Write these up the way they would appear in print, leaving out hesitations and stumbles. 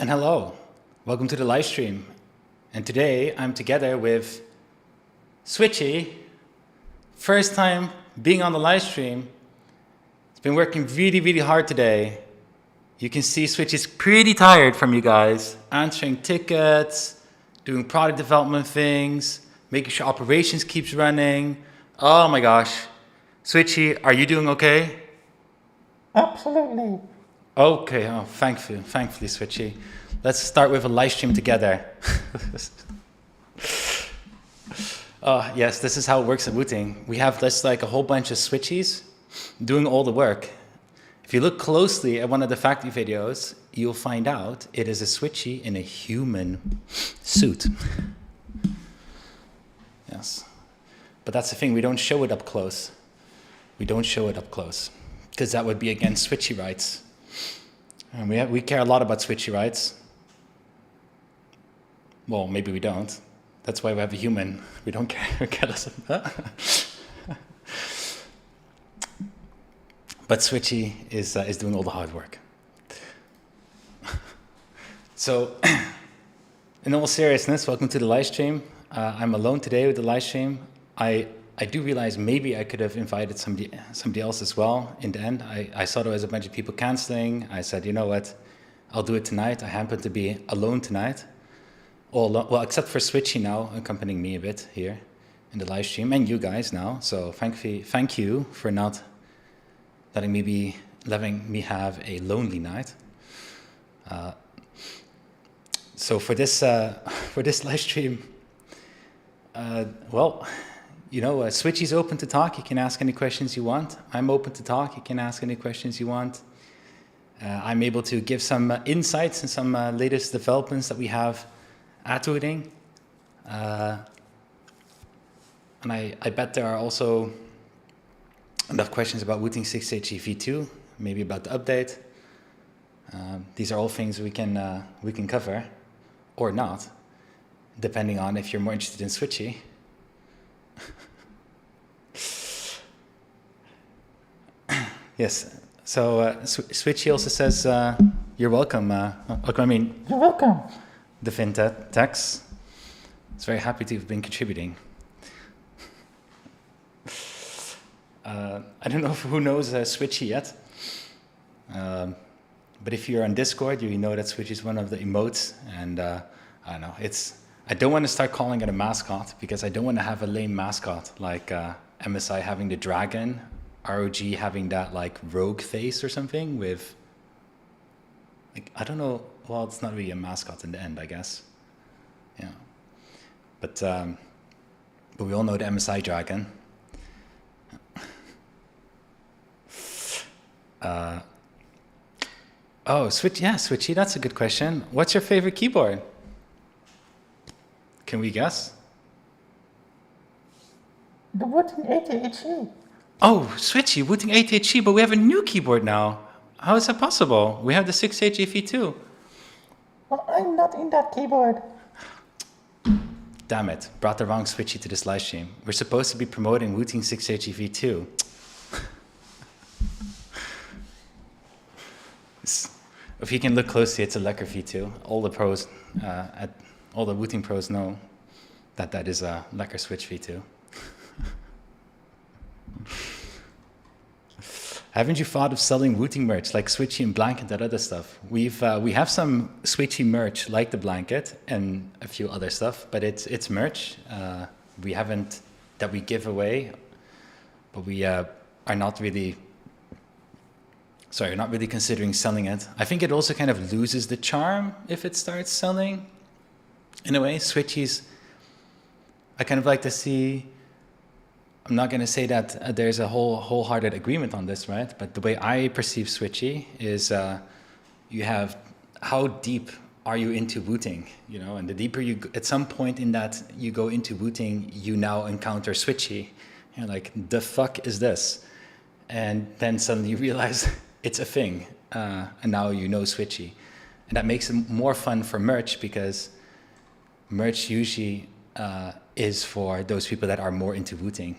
And hello, welcome to the live stream. And today I'm together with Switchy. First time being on the live stream. It's been working really hard today. You can see Switchy's pretty tired from you guys, answering tickets, doing product development things, making sure operations keeps running. Oh my gosh. Switchy, are you doing okay? Absolutely. Okay, oh, thankfully, Switchy. Let's start with a live stream together. Yes, this is how it works at Wooting. We have just like a whole bunch of Switchies doing all the work. If you look closely at one of the factory videos, you'll find out it is a Switchy in a human suit. Yes, but that's the thing, we don't show it up close. We don't show it up close because that would be against Switchy rights. And we care a lot about Switchy rights. Well, maybe we don't. That's why we have a human. We don't care less about that. But Switchy is doing all the hard work. So, in all seriousness, welcome to the live stream. I'm alone today with the live stream. I do realize maybe I could have invited somebody else as well in the end. I saw there was a bunch of people canceling. I said, you know what, I'll do it tonight. I happen to be alone tonight. Well, except for Switchy now accompanying me a bit here in the live stream, and you guys now. So thank you for not letting me have a lonely night. So for this live stream, well, you know, Switchy's open to talk. You can ask any questions you want. I'm open to talk. You can ask any questions you want. I'm able to give some insights and some latest developments that we have at Wooting. And I bet there are also enough questions about Wooting 6HE V2, maybe about the update. These are all things we can cover, or not, depending on if you're more interested in Switchy. Yes, so Switchy also says, you're welcome. You're welcome. The FinTechs. It's very happy to have been contributing. I don't know who knows Switchy yet, but if you're on Discord, you know that Switchy is one of the emotes, and I don't know, I don't want to start calling it a mascot, because I don't want to have a lame mascot, like MSI having the dragon, ROG having that like rogue face or something with, like, I don't know, well, it's not really a mascot in the end, I guess. Yeah. But we all know the MSI dragon. Switchy, that's a good question. What's your favorite keyboard? Can we guess? The Wooting 80HE. Oh, Switchy, Wooting 8HE, but we have a new keyboard now. How is that possible? We have the 6HE V2. Well, I'm not in that keyboard. Damn it, brought the wrong Switchy to this live stream. We're supposed to be promoting Wooting 6HE V2. If you can look closely, it's a Lekker V2. All the pros, all the Wooting pros know that is a Lekker Switch V2. Haven't you thought of selling Wooting merch like Switchy and blanket, that other stuff? We have some Switchy merch like the blanket and a few other stuff, but it's merch. We haven't that we give away, but we are not really considering selling it. I think it also kind of loses the charm if it starts selling. In a way, Switchies, I kind of like to see. I'm not going to say that there's a wholehearted agreement on this, right? But the way I perceive Switchy is you have how deep are you into Wooting, you know? And the deeper you, at some point in that you go into Wooting, you now encounter Switchy. You're like, the fuck is this? And then suddenly you realize it's a thing, and now you know Switchy. And that makes it more fun for merch, because merch usually is for those people that are more into Wooting.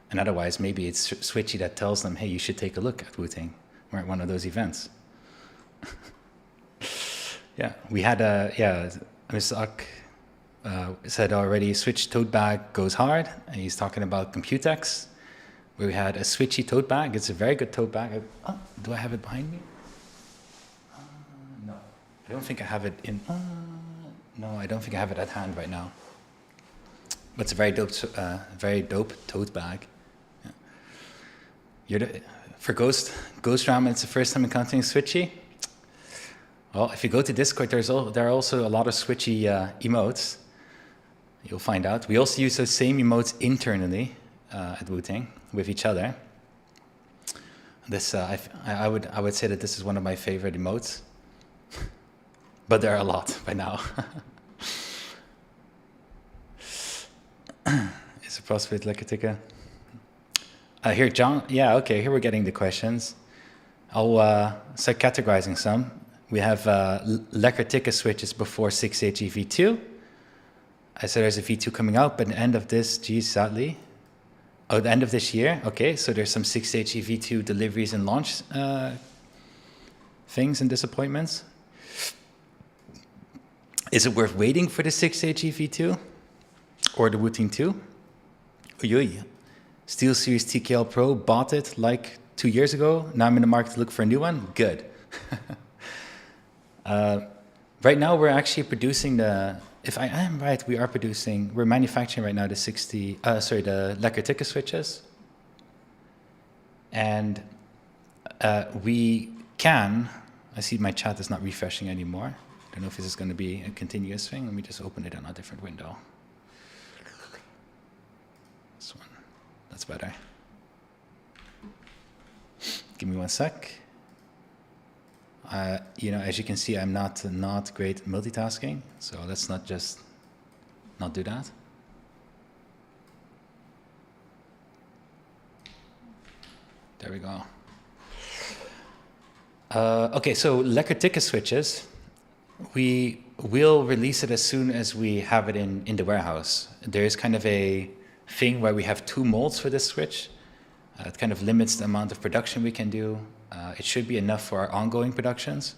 And otherwise, maybe it's Switchy that tells them, hey, you should take a look at Wooting. We're at one of those events. Yeah, we had Mr. Uck said already, Switch tote bag goes hard. And he's talking about Computex, where we had a Switchy tote bag. It's a very good tote bag. Oh, do I have it behind me? No, I don't think I have it in. No, I don't think I have it at hand right now. But it's a very dope tote bag. Yeah. For Ghost Ramen, it's the first time encountering Switchy. Well, if you go to Discord, there are also a lot of Switchy emotes. You'll find out. We also use those same emotes internally at Wooting with each other. This I would say that this is one of my favorite emotes, but there are a lot by now. Is it possible to like a ticket? Here, John. Yeah, okay. Here we're getting the questions. I'll start categorizing some. We have lekker ticket switches before 6H V2. I said there's a V2 coming out, but the end of this, geez, sadly. Oh, the end of this year? Okay, so there's some 6H V2 deliveries and launch things and disappointments. Is it worth waiting for the 6H V2 or the Wooting 2? Oyoy. SteelSeries TKL Pro, bought it like 2 years ago. Now I'm in the market to look for a new one. Good. Right now we're actually producing if I am right, we're manufacturing right now the the lekker ticket switches. And we can, I see my chat is not refreshing anymore. I don't know if this is going to be a continuous thing. Let me just open it on a different window. This one, that's better. Give me 1 sec. As you can see, I'm not great multitasking, so let's not do that. There we go. Okay, so lekker ticket switches. We will release it as soon as we have it in the warehouse. There is kind of a thing where we have 2 molds for this switch. It kind of limits the amount of production we can do. It should be enough for our ongoing productions.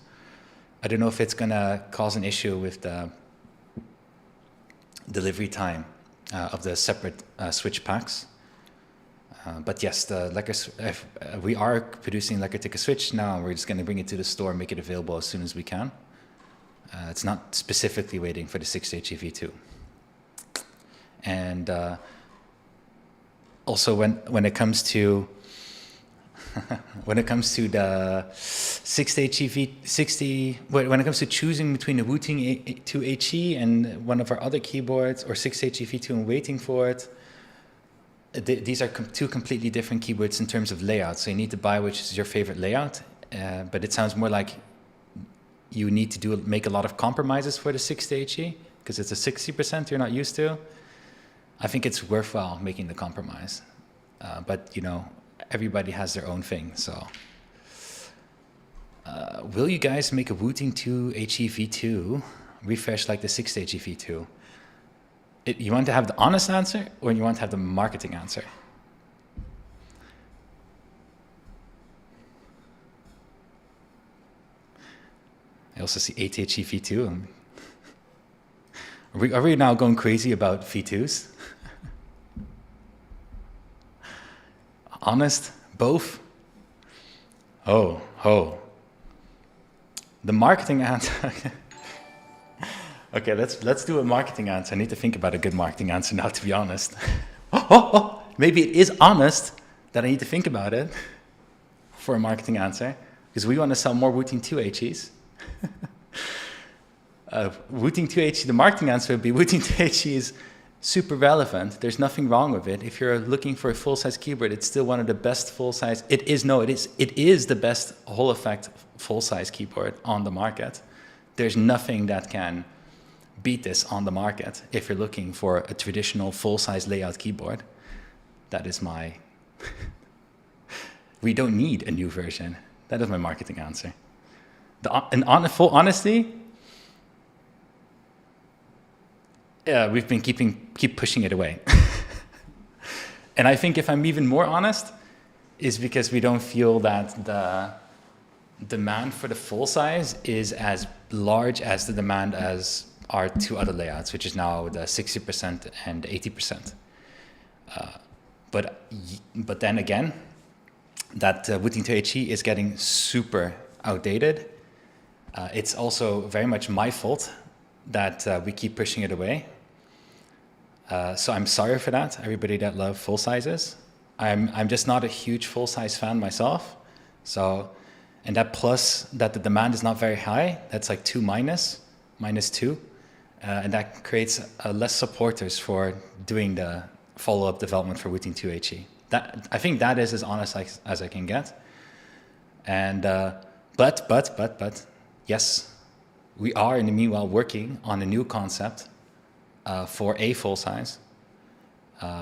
I don't know if it's going to cause an issue with the delivery time of the separate switch packs. But yes, we are producing lekker ticket switch now. We're just going to bring it to the store and make it available as soon as we can. It's not specifically waiting for the 6H V2. And also when it comes to when it comes to the 6H when it comes to choosing between the Wooting 2HE and one of our other keyboards, or 6H V2 and waiting for it, these are 2 completely different keyboards in terms of layout. So you need to buy which is your favorite layout. But it sounds more like you need to make a lot of compromises for the 6HE because it's a 60% you're not used to. I think it's worthwhile making the compromise. But everybody has their own thing, so. Will you guys make a Wooting 2HE V2 refresh like the 6HE V2? You want to have the honest answer, or you want to have the marketing answer? I also see 8HE V2. Are we now going crazy about V2s? Honest? Both? Oh. The marketing answer. Okay, let's do a marketing answer. I need to think about a good marketing answer now, to be honest. Maybe it is honest that I need to think about it for a marketing answer, because we want to sell more Wooting 2HEs. Wooting 2HE, the marketing answer would be Wooting 2HE is super relevant. There's nothing wrong with it. If you're looking for a full-size keyboard, it's still one of the best full-size. It is the best whole effect full-size keyboard on the market. There's nothing that can beat this on the market if you're looking for a traditional full-size layout keyboard. That is my... We don't need a new version. That is my marketing answer. In full honesty, yeah, we've been keep pushing it away. And I think if I'm even more honest, is because we don't feel that the demand for the full size is as large as the demand as our two other layouts, which is now the 60% and 80%. But then again, that Wooting 2HE is getting super outdated. It's also very much my fault that we keep pushing it away. So I'm sorry for that, everybody that love full sizes. I'm just not a huge full size fan myself. So, and that plus that the demand is not very high, that's like 2 minus 2. And that creates less supporters for doing the follow-up development for Wooting 2HE. That, I think that is as honest as I can get. And, but, yes, we are in the meanwhile working on a new concept for a full size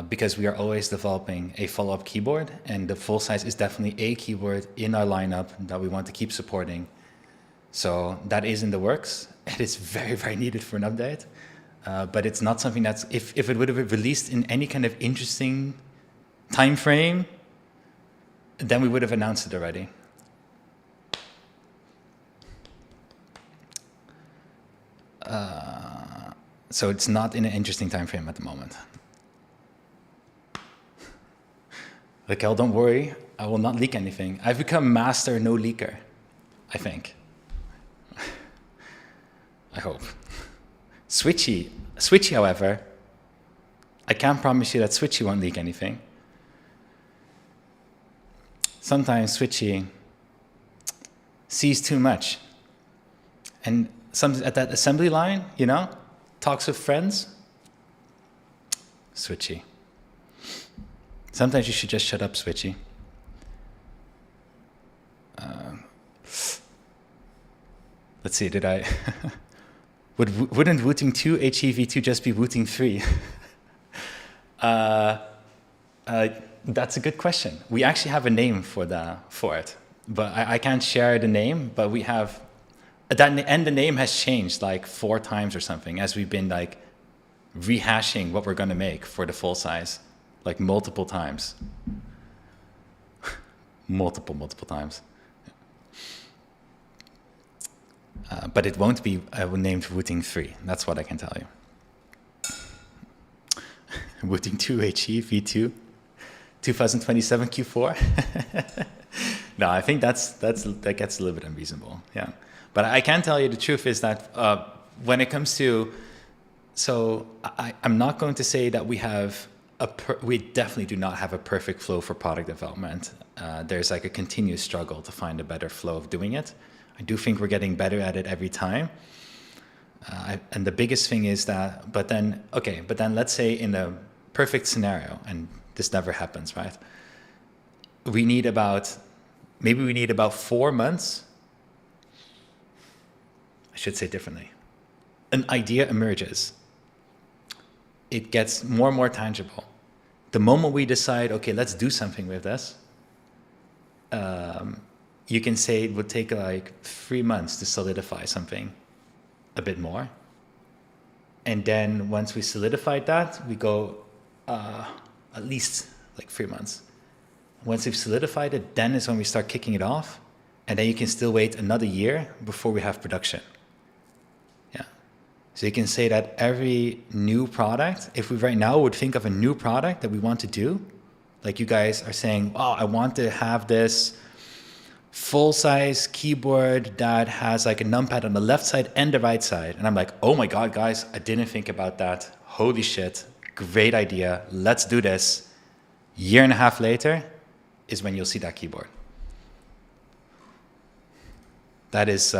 because we are always developing a follow-up keyboard, and the full size is definitely a keyboard in our lineup that we want to keep supporting. So that is in the works. It is very, very needed for an update, but it's not something that's, if it would have been released in any kind of interesting time frame, then we would have announced it already. So it's not in an interesting time frame at the moment. Raquel, don't worry, I will not leak anything. I've become master no leaker, I think. I hope. Switchy, however, I can't promise you that Switchy won't leak anything. Sometimes Switchy sees too much. And some at that assembly line, you know, talks with friends. Switchy. Sometimes you should just shut up, Switchy. Let's see, did I... Wouldn't Wooting 2 HEV2 just be Wooting 3? That's a good question. We actually have a name for it, but I can't share the name. But we have and the name has changed like 4 times or something as we've been like rehashing what we're going to make for the full size, like multiple times, multiple times. But it won't be named Wooting 3. That's what I can tell you. Wooting 2 HE V2 2027 Q4. No, I think that gets a little bit unreasonable. Yeah, but I can tell you the truth is that when it comes to, so I'm not going to say that we have we definitely do not have a perfect flow for product development. There's like a continuous struggle to find a better flow of doing it. I do think we're getting better at it every time. And the biggest thing is that, but then let's say in a perfect scenario, and this never happens, right? We need about 4 months. I should say differently. An idea emerges. It gets more and more tangible. The moment we decide, okay, let's do something with this, you can say it would take like 3 months to solidify something a bit more. And then once we solidified that, we go at least like 3 months. Once we've solidified it, then is when we start kicking it off. And then you can still wait another year before we have production. Yeah. So you can say that every new product, if we right now would think of a new product that we want to do, like you guys are saying, oh, I want to have this full-size keyboard that has like a numpad on the left side and the right side. And I'm like, oh my God, guys, I didn't think about that. Holy shit, great idea. Let's do this. Year and a half later is when you'll see that keyboard. That is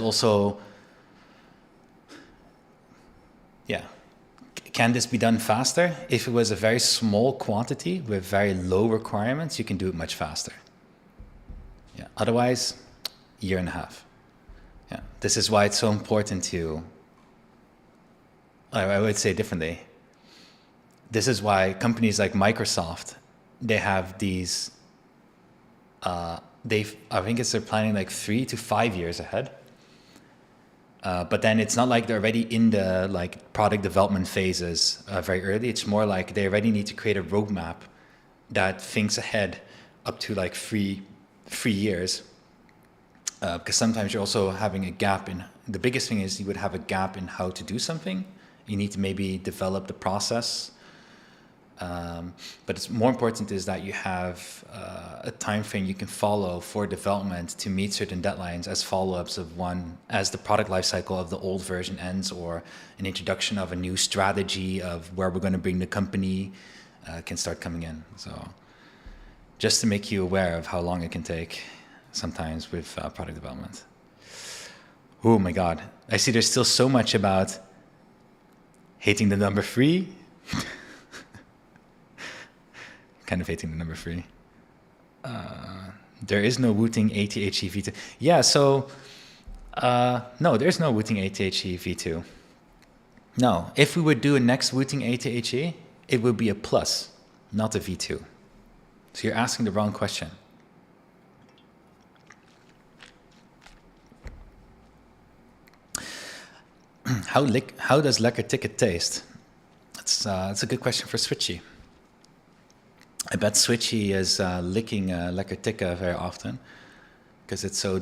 also, yeah. Can this be done faster? If it was a very small quantity with very low requirements, you can do it much faster. Yeah. Otherwise, year and a half. Yeah. This is why it's so important to, I would say differently. This is why companies like Microsoft, they have these, I think they're planning like 3 to 5 years ahead. But then it's not like they're already in the like product development phases very early. It's more like they already need to create a roadmap that thinks ahead up to like three years. because sometimes you're also having a gap in, the biggest thing is you would have a gap in how to do something. You need to maybe develop the process. But it's more important is that you have a time frame you can follow for development to meet certain deadlines as follow-ups of one, as the product lifecycle of the old version ends, or an introduction of a new strategy of where we're going to bring the company can start coming in. So just to make you aware of how long it can take sometimes with product development. Oh my God. I see there's still so much about hating the number 3. Kind of hating the number 3. There is no Wooting ATHE V2. Yeah, so no, there's no Wooting ATHE V2. No, if we would do a next Wooting ATHE, it would be a plus, not a V2. So you're asking the wrong question. How does lekker ticket taste? That's a good question for Switchy. I bet Switchy is licking lekker tikka very often because it's so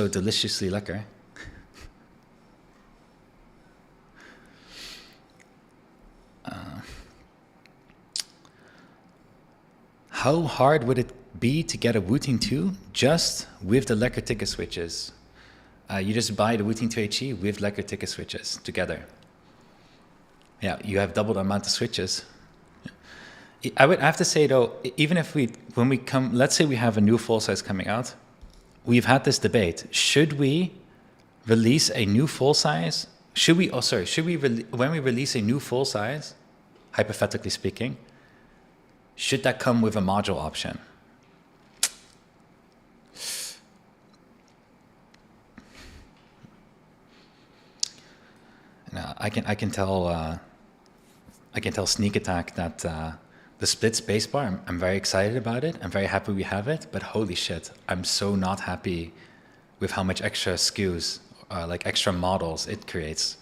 deliciously lekker. How hard would it be to get a Wooting 2 just with the lekker tikka switches? You just buy the Wooting 2 HE with lekker tikka switches together. Yeah, you have double the amount of switches. I would have to say though, even if when we come, let's say we have a new full size coming out, we've had this debate. Should we release a new full size? When we release a new full size, hypothetically speaking, should that come with a module option? Now, I can tell Sneak Attack that the split spacebar, I'm very excited about it. I'm very happy we have it, but holy shit, I'm so not happy with how much extra SKUs, like extra models it creates.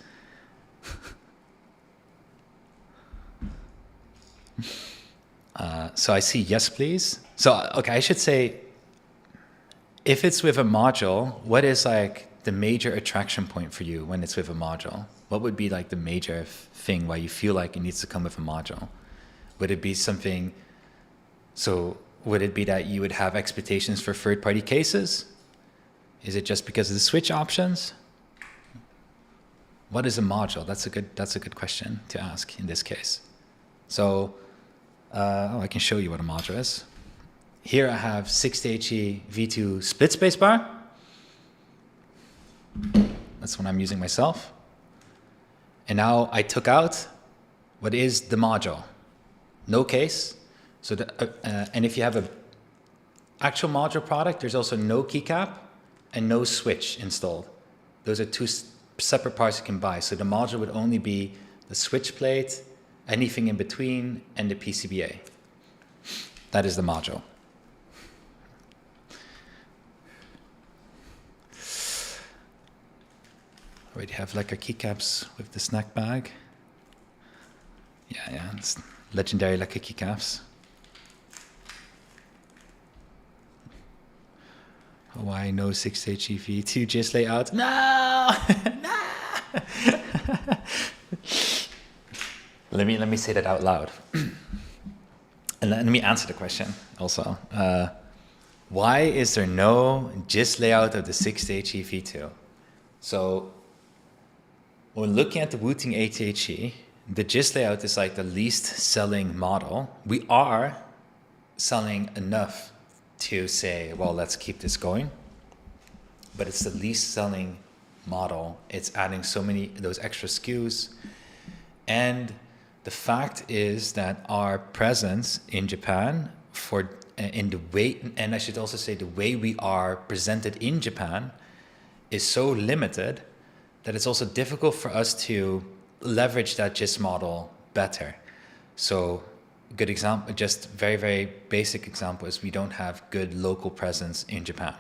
So I see yes, please. So, okay, I should say, if it's with a module, what is like the major attraction point for you when it's with a module? What would be like the major thing why you feel like it needs to come with a module? Would it be something, so would it be that you would have expectations for third-party cases? Is it just because of the switch options? What is a module? That's a good question to ask in this case. So, I can show you what a module is. Here I have 6HE V2 split spacebar. That's what I'm using myself. And now I took out what is the module. No case. So and if you have an actual module product, there's also no keycap and no switch installed. Those are two separate parts you can buy. So the module would only be the switch plate, anything in between, and the PCBA. That is the module. Already have lekker keycaps with the snack bag. Yeah, it's legendary lekker keycaps. Hawaii no 6HEV 2 GIS layout. No! No! Let me say that out loud. And let me answer the question also. Why is there no GIS layout of the 6HE V2? So when looking at the Wooting ATHE, the GIS layout is like the least selling model. We are selling enough to say, well, let's keep this going. But it's the least selling model. It's adding so many of those extra SKUs. And the fact is that our presence in Japan in the way, and I should also say the way we are presented in Japan is so limited that it's also difficult for us to leverage that GIS model better. So a good example, just very, very basic example, is we don't have good local presence in Japan.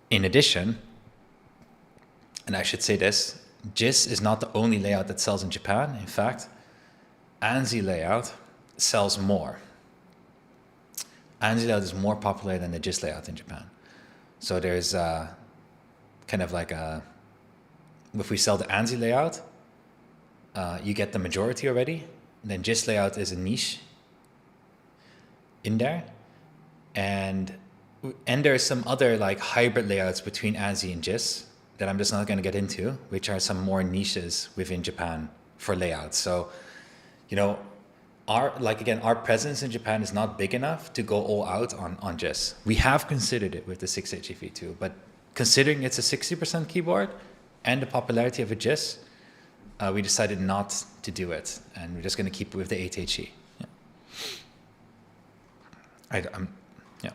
In addition, and I should say this, GIS is not the only layout that sells in Japan. In fact, ANSI layout sells more. ANSI layout is more popular than the GIS layout in Japan. So there's kind of like if we sell the ANSI layout, you get the majority already. Then GIS layout is a niche in there. And there's some other like hybrid layouts between ANSI and GIS that I'm just not going to get into, which are some more niches within Japan for layouts. So, you know, our presence in Japan is not big enough to go all out on GIS. We have considered it with the 6H V2, but considering it's a 60% keyboard and the popularity of a GIS, we decided not to do it, and we're just going to keep it with the 8HE. Yeah. Yeah.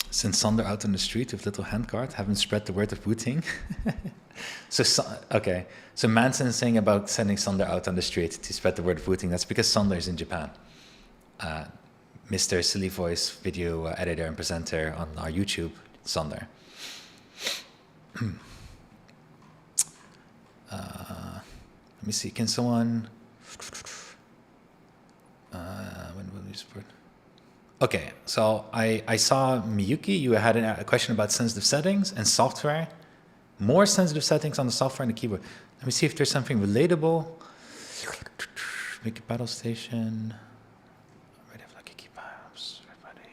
Send Sander out on the street with little handcart, haven't spread the word of Wooting. Okay. So Manson is saying about sending Sander out on the street to spread the word of Wooting. That's because Sander is in Japan. Mr. Silly Voice video editor and presenter on our YouTube, Sander. Let me see. Can someone? When will we support? Okay, so I saw Miyuki. You had a question about sensitive settings and software. More sensitive settings on the software and the keyboard. Let me see if there's something relatable. Make a battle station. Already have lucky keypads. Everybody.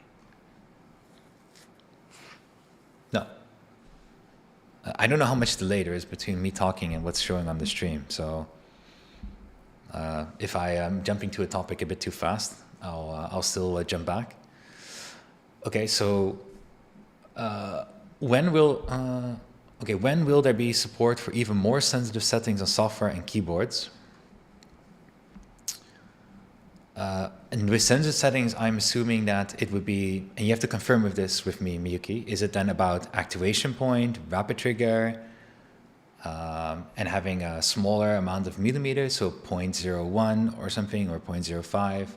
No. I don't know how much delay there is between me talking and what's showing on the stream. So if I am jumping to a topic a bit too fast, I'll still jump back. Okay, so when will there be support for even more sensitive settings on software and keyboards? And with sensitive settings, I'm assuming that it would be, and you have to confirm with this with me, Miyuki, is it then about activation point, rapid trigger, and having a smaller amount of millimeters, so 0.01 or something, or 0.05,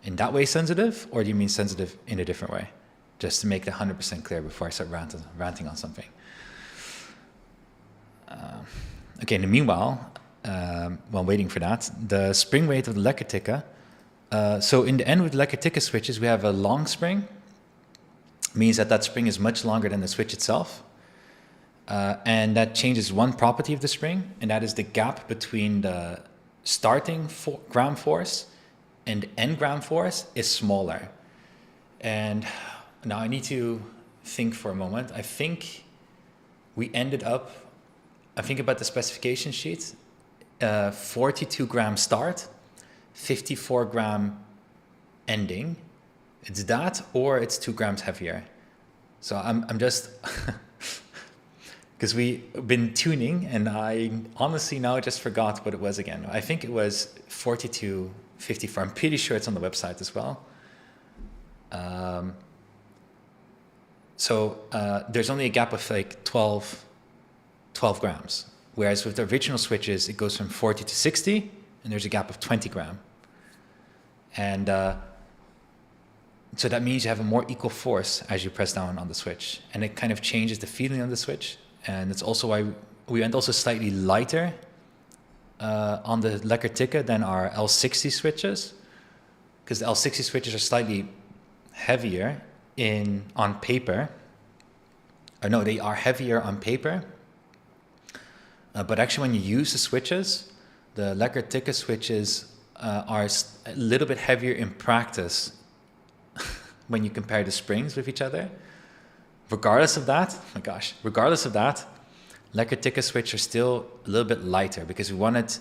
in that way sensitive, or do you mean sensitive in a different way? Just to make it 100% clear before I start ranting on something. Okay, in the meanwhile, while waiting for that, the spring weight of the Lekkertikke. So in the end with Lekkertikke switches, we have a long spring. Means that spring is much longer than the switch itself. And that changes one property of the spring, and that is the gap between the starting gram force and the end gram force is smaller. And now I need to think for a moment. I think we ended up, I think about the specification sheet, 42 gram start, 54 gram ending. It's that, or it's 2 grams heavier. So I'm just, because we've been tuning, and I honestly now just forgot what it was again. I think it was 42, 54. I'm pretty sure it's on the website as well. So there's only a gap of like 12 grams. Whereas with the original switches, it goes from 40 to 60, and there's a gap of 20 gram. And so that means you have a more equal force as you press down on the switch. And it kind of changes the feeling of the switch. And it's also why we went also slightly lighter on the Lekkertikke than our L60 switches. Because the L60 switches are slightly heavier on paper. Or no, they are heavier on paper. But actually when you use the switches, the Lekkertikke switches are a little bit heavier in practice when you compare the springs with each other. Regardless of that, Lekkertikke switches are still a little bit lighter because we wanted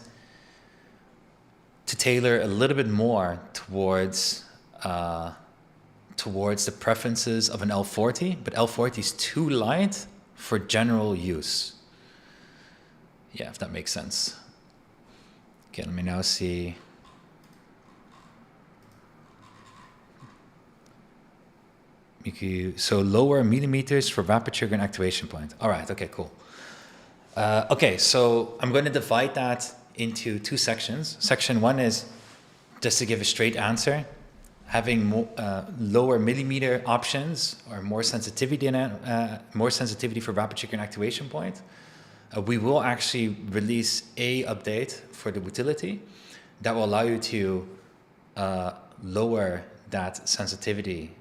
to tailor a little bit more towards the preferences of an L40, but L40 is too light for general use. Yeah, if that makes sense. Okay, let me now see. So lower millimeters for rapid trigger and activation point. All right, okay, cool. Okay, so I'm going to divide that into 2 sections. Section 1 is just to give a straight answer. Having lower millimeter options or more sensitivity for rapid trigger and activation point. We will actually release a update for the utility that will allow you to lower that sensitivity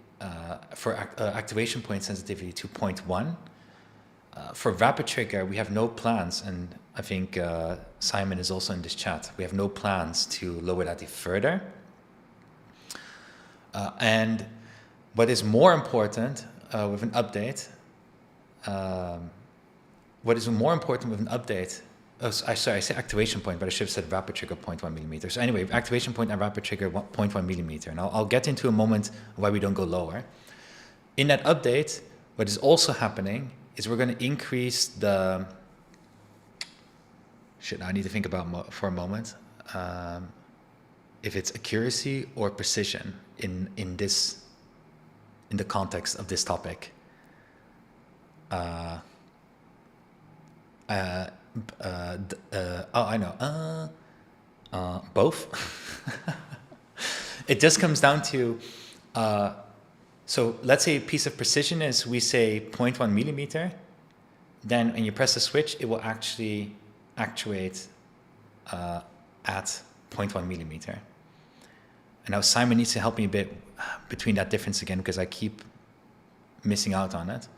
for activation point sensitivity to 0.1. For rapid trigger, we have no plans, and I think Simon is also in this chat. We have no plans to lower that further. And what is more important with an update, oh, sorry, I say activation point, but I should have said rapid trigger 0.1 millimeter. So anyway, activation point and rapid trigger 0.1 millimeter. And I'll get into a moment why we don't go lower. In that update, what is also happening is we're going to increase the... Shit, I need to think about for a moment. If it's accuracy or precision in the context of this topic. I know. Both. It just comes down to, so let's say a piece of precision is, we say 0.1 millimeter, then when you press the switch, it will actually actuate at 0.1 millimeter. And now Simon needs to help me a bit between that difference again, because I keep missing out on it.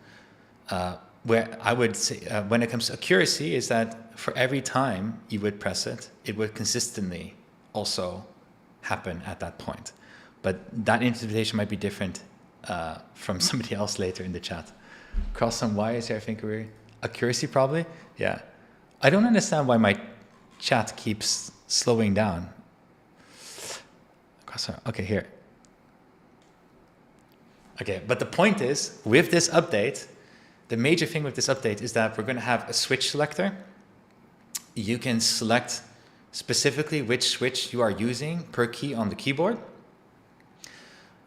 Where I would say, when it comes to accuracy, is that for every time you would press it, it would consistently also happen at that point. But that interpretation might be different from somebody else later in the chat. Cross some wires here, I think we're... Accuracy probably? Yeah. I don't understand why my chat keeps slowing down. Okay, here. Okay, but the point is, with this update, the major thing with this update is that we're going to have a switch selector. You can select specifically which switch you are using per key on the keyboard.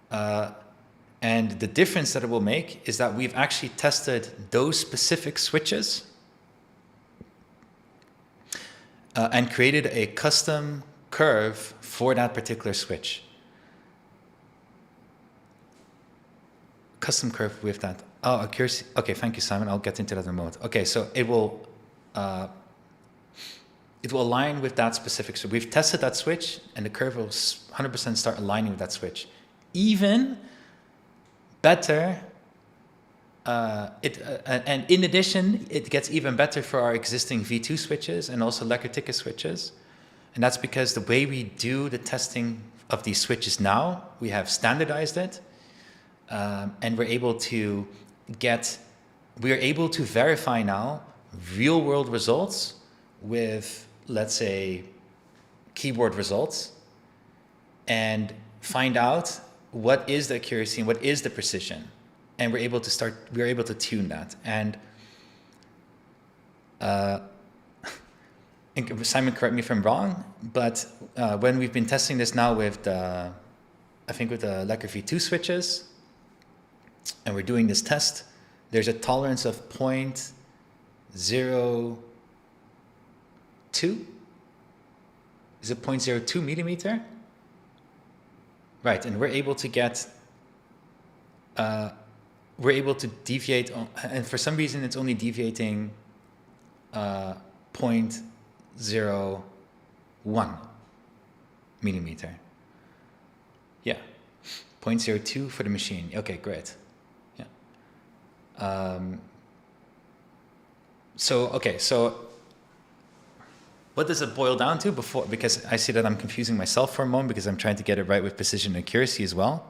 And the difference that it will make is that we've actually tested those specific switches and created a custom curve for that particular switch. Custom curve with that. Oh, accuracy. Okay, thank you, Simon. I'll get into that in a moment. Okay, so it will align with that specific. So we've tested that switch, and the curve will 100% start aligning with that switch. Even better, and in addition, it gets even better for our existing V2 switches and also lacquer ticket switches. And that's because the way we do the testing of these switches now, we have standardized it, and we're able to verify now real world results with, let's say, keyboard results, and find out what is the accuracy and what is the precision. And we're able to tune that. And Simon, correct me if I'm wrong, but when we've been testing this now with the Lacquer V2 switches, and we're doing this test, there's a tolerance of 0.02. Is it 0.02 millimeter? Right, and we're able to deviate, and for some reason it's only deviating 0.01 millimeter. Yeah, 0.02 for the machine. Okay, great. Yeah. So what does it boil down to because I see that I'm confusing myself for a moment because I'm trying to get it right with precision and accuracy as well.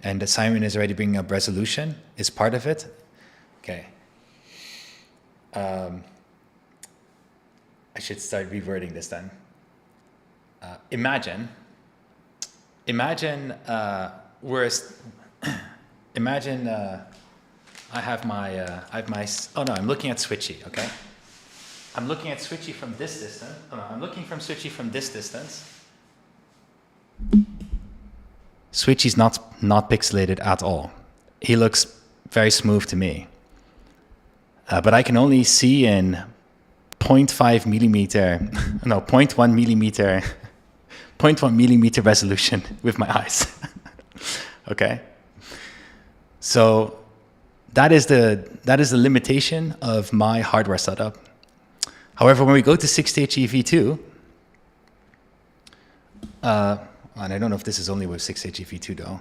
And Simon is already bringing up resolution is part of it. Okay. I should start rewording this then. Imagine I have my, oh no, I'm looking at Switchy, okay? I'm looking at Switchy from this distance. Oh no, I'm looking from Switchy from this distance. Switchy's not pixelated at all. He looks very smooth to me. But I can only see in 0.5 millimeter, no, 0.1 millimeter, 0.1 millimeter resolution with my eyes. Okay? So that is the limitation of my hardware setup. However, when we go to 60HE V2, And I don't know if this is only with 6HEV2 though.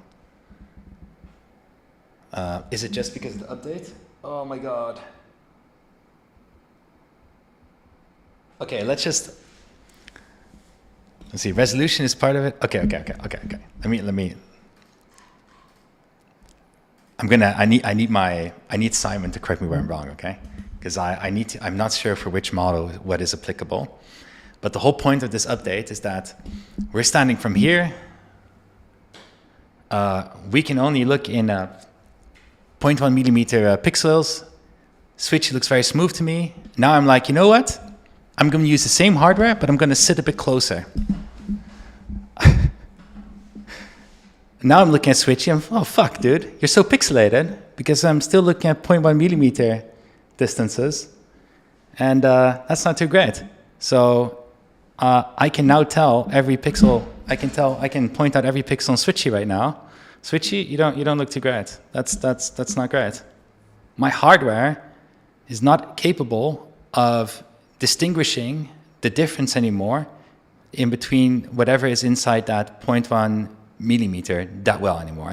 Is it just because of the update? Oh my god. Okay, let's see. Resolution is part of it. Okay. Let me. I need Simon to correct me where I'm wrong, okay? Because I'm not sure for which model what is applicable. But the whole point of this update is that we're standing from here. We can only look in 0.1 millimeter pixels. Switchy looks very smooth to me. Now I'm like, you know what? I'm going to use the same hardware, but I'm going to sit a bit closer. Now I'm looking at Switchy, oh fuck, dude, you're so pixelated, because I'm still looking at 0.1 millimeter distances, and that's not too great. So I can now tell every pixel. I can point out every pixel on Switchy right now. Switchy, you don't look too great. That's not great. My hardware is not capable of distinguishing the difference anymore in between whatever is inside that 0.1 millimeter that well anymore.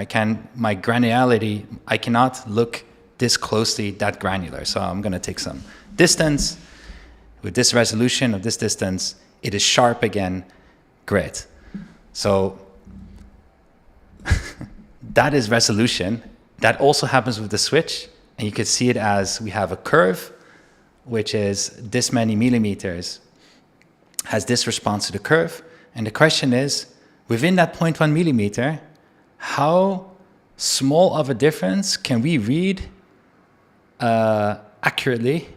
My granularity, I cannot look this closely that granular. So I'm going to take some distance. With this resolution of this distance, it is sharp again. Great. So that is resolution. That also happens with the Switch. And you could see it as we have a curve, which is this many millimeters, has this response to the curve. And the question is, within that 0.1 millimeter, how small of a difference can we read accurately?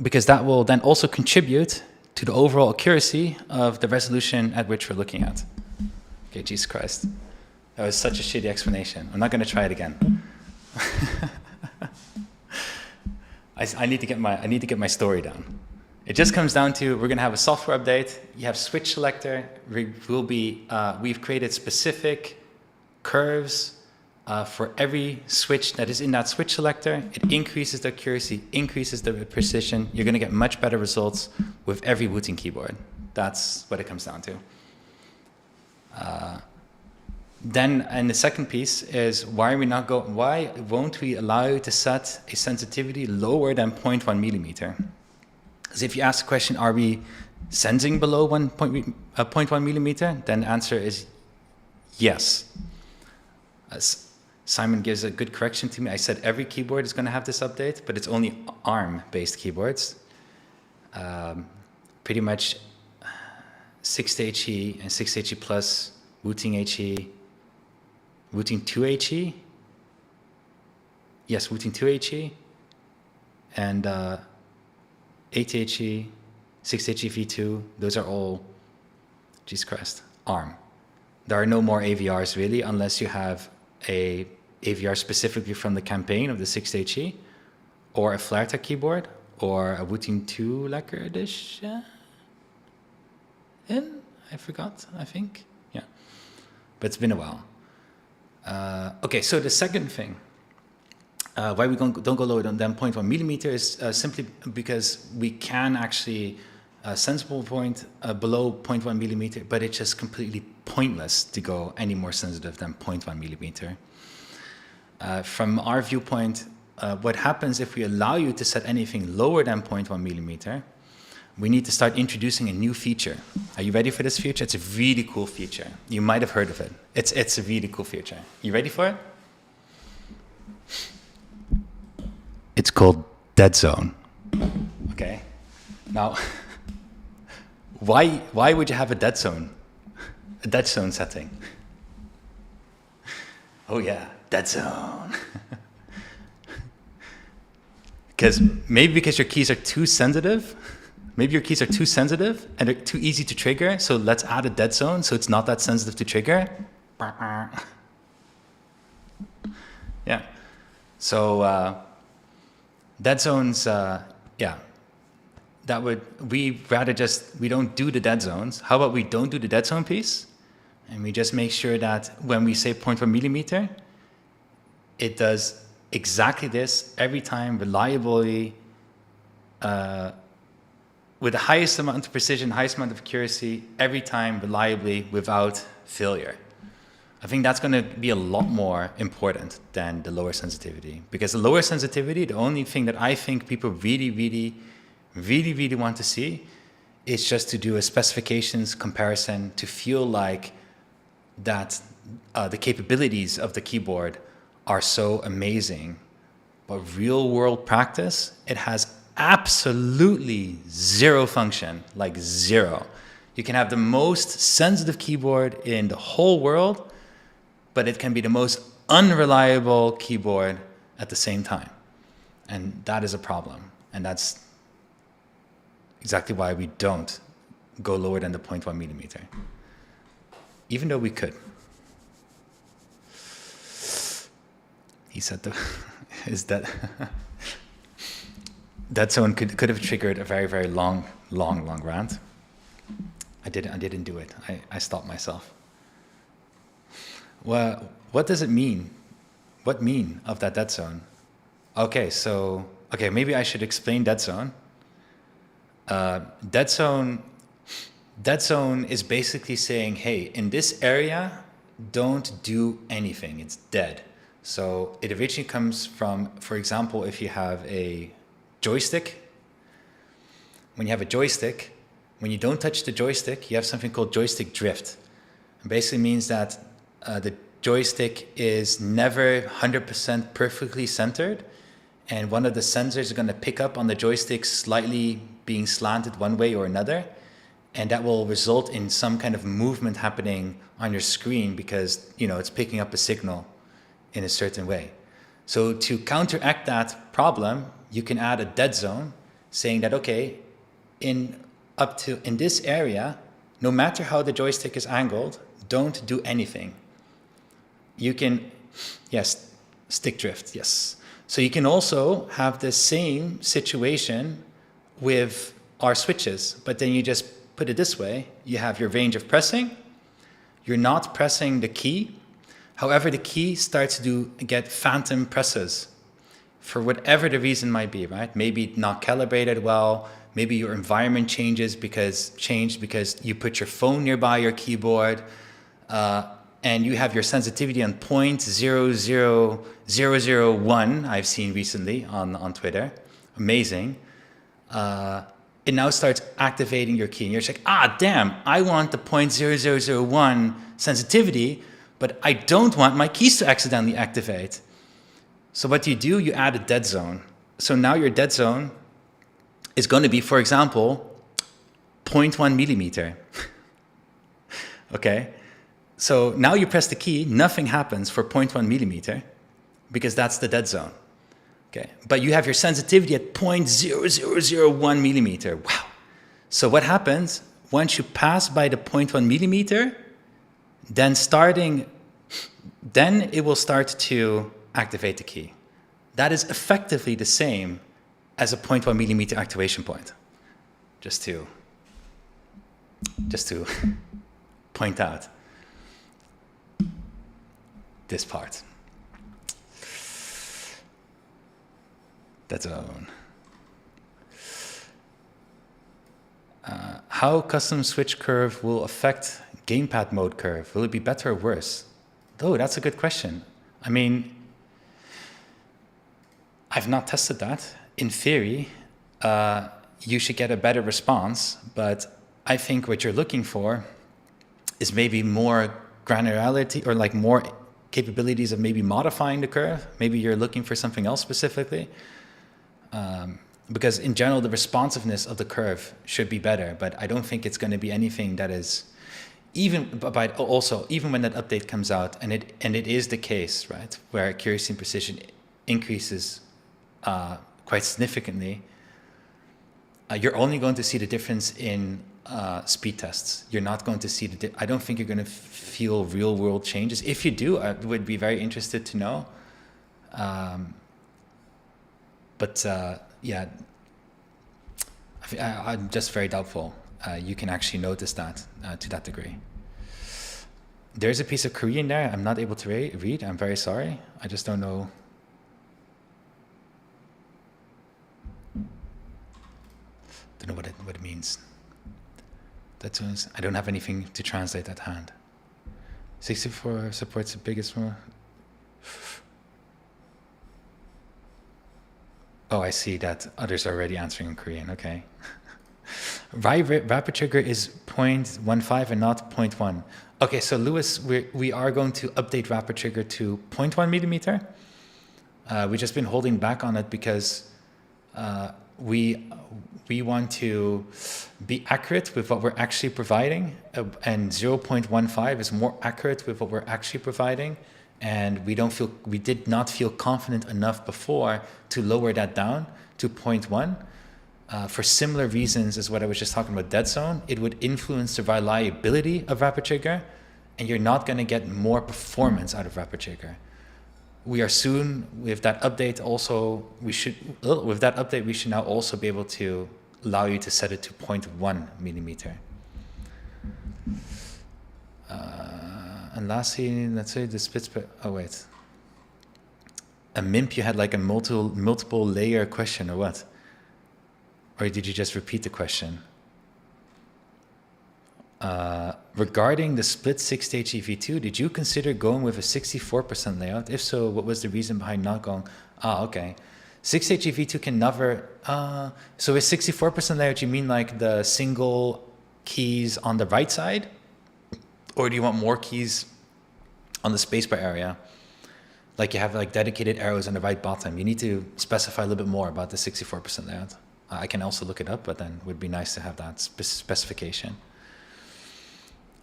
Because that will then also contribute to the overall accuracy of the resolution at which we're looking at. Okay, Jesus Christ. That was such a shitty explanation. I'm not going to try it again. I need to get my story down. It just comes down to, we're going to have a software update. You have switch selector. We've created specific curves for every switch that is in that switch selector. It increases the accuracy, increases the precision. You're going to get much better results with every Wooting keyboard. That's what it comes down to. And the second piece is, why won't we allow you to set a sensitivity lower than 0.1 millimeter? Because if you ask the question, are we sensing below 0.1 millimeter? Then the answer is yes. As Simon gives a good correction to me. I said every keyboard is going to have this update, but it's only ARM-based keyboards. Pretty much 6HE and 6HE Plus, Wooting HE, Wooting 2HE. Yes, Wooting 2HE. And 8HE, 6HE V2, those are all, Jesus Christ, ARM. There are no more AVRs really, unless you have a AVR specifically from the campaign of the 6HE, or a FlareTech keyboard, or a Wooting 2 Lacquer edition. I forgot, I think. Yeah. But it's been a while. Okay, so the second thing, why we don't go lower than 0.1 millimeter is simply because we can actually sensible point below 0.1 millimeter, but it's just completely pointless to go any more sensitive than 0.1 millimeter. From our viewpoint, what happens if we allow you to set anything lower than 0.1 millimeter, we need to start introducing a new feature. Are you ready for this feature? It's a really cool feature. You might have heard of it. It's a really cool feature. You ready for it? It's called dead zone. Okay. Now, why would you have a dead zone? A dead zone setting. Oh yeah, dead zone. Because your keys are too sensitive. Maybe your keys are too sensitive and they're too easy to trigger. So let's add a dead zone so it's not that sensitive to trigger. Yeah. So dead zones, yeah. We don't do the dead zones. How about we don't do the dead zone piece? And we just make sure that when we say 0.1 millimeter, it does exactly this every time reliably with the highest amount of precision, highest amount of accuracy, every time reliably without failure. I think that's going to be a lot more important than the lower sensitivity, because the lower sensitivity, the only thing that I think people really want to see is just to do a specifications comparison to feel like that the capabilities of the keyboard are so amazing. But real world practice, it has absolutely zero function, like zero. You can have the most sensitive keyboard in the whole world, but it can be the most unreliable keyboard at the same time. And that is a problem. And that's exactly why we don't go lower than the 0.1 millimeter, even though we could. He said is that that zone could have triggered a very long rant. I didn't do it. I stopped myself. Well, what does it mean? What mean of that dead zone? Okay, maybe I should explain dead zone. Dead zone is basically saying, hey, in this area, don't do anything. It's dead. So it originally comes from, for example, if you have a joystick. When you have a joystick, when you don't touch the joystick, you have something called joystick drift. It basically means that the joystick is never 100% perfectly centered, and one of the sensors is going to pick up on the joystick slightly being slanted one way or another, and that will result in some kind of movement happening on your screen because, you know, it's picking up a signal in a certain way. So to counteract that problem, you can add a dead zone saying that, okay, in this area, no matter how the joystick is angled, don't do anything. You can, yes, stick drift, yes. So you can also have the same situation with our switches, but then you just put it this way. You have your range of pressing. You're not pressing the key. However, the key starts to get phantom presses for whatever the reason might be, right? Maybe not calibrated well. Maybe your environment changes because you put your phone nearby your keyboard, and you have your sensitivity on 0.00001. I've seen recently on Twitter. Amazing. It now starts activating your key, and you're just like, damn, I want the 0.0001 sensitivity, but I don't want my keys to accidentally activate. So what you do, you add a dead zone. So now your dead zone is going to be, for example, 0.1 millimeter. Okay? So now you press the key, nothing happens for 0.1 millimeter because that's the dead zone. Okay? But you have your sensitivity at 0.0001 millimeter. Wow. So what happens once you pass by the 0.1 millimeter, then it will start to activate the key. That is effectively the same as a 0.1 millimeter activation point. Just to point out this part. Dead zone. How custom switch curve will affect gamepad mode curve? Will it be better or worse? Oh, that's a good question. I mean, I've not tested that. In theory, you should get a better response, but I think what you're looking for is maybe more granularity or like more capabilities of maybe modifying the curve. Maybe you're looking for something else specifically. Because in general, the responsiveness of the curve should be better, but I don't think it's going to be anything that is even when that update comes out, and it is the case, right, where accuracy and precision increases quite significantly, you're only going to see the difference in speed tests. You're not going to see I don't think you're going to feel real world changes. If you do, I would be very interested to know. Yeah, I'm just very doubtful you can actually notice that to that degree. There's a piece of Korean there I'm not able to read. I'm very sorry. I just don't know. Don't know what it means. That means I don't have anything to translate that hand. 64 supports the biggest one. Oh, I see that others are already answering in Korean. Okay. Why rapid trigger is 0.15 and not 0.1? Okay, so Lewis, we are going to update rapid trigger to 0.1 millimeter. We've just been holding back on it because we want to be accurate with what we're actually providing, and 0.15 is more accurate with what we're actually providing. And we did not feel confident enough before to lower that down to 0.1 for similar reasons as what I was just talking about dead zone. It would influence the reliability of rapid trigger, and you're not going to get more performance out of rapid trigger. We are soon with that update. Also, we should now also be able to allow you to set it to 0.1 millimeter. And lastly, let's say the split. Oh wait, a MIMP. You had like a multiple layer question or what? Or did you just repeat the question? Regarding the split 6-stage EV2, did you consider going with a 64% layout? If so, what was the reason behind not going? Okay. 6-stage EV2 can never. So with 64% layout, you mean like the single keys on the right side? Or do you want more keys on the spacebar area? Like you have like dedicated arrows on the right bottom. You need to specify a little bit more about the 64% layout. I can also look it up, but then it would be nice to have that specification.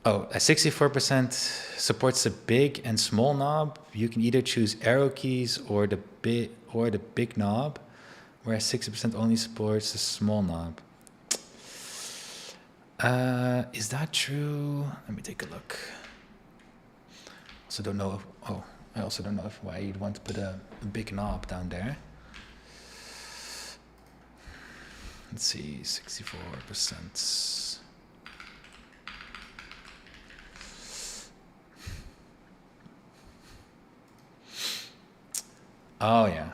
Oh, a 64% supports the big and small knob. You can either choose arrow keys or the big knob, whereas 60% only supports the small knob. Is that true? Let me take a look. Also don't know I also don't know why you'd want to put a big knob down there. Let's see, 64%. Oh yeah.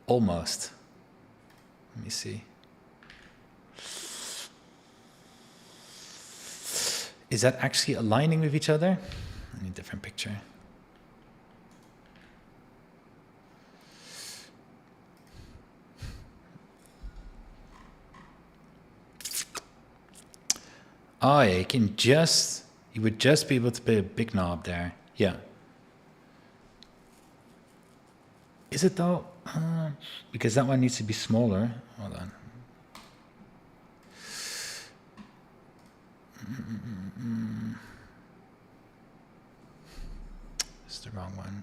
Almost. Let me see. Is that actually aligning with each other? I need a different picture. Oh yeah, you would just be able to put a big knob there. Yeah. Is it though? Because that one needs to be smaller. Hold on. It's the wrong one.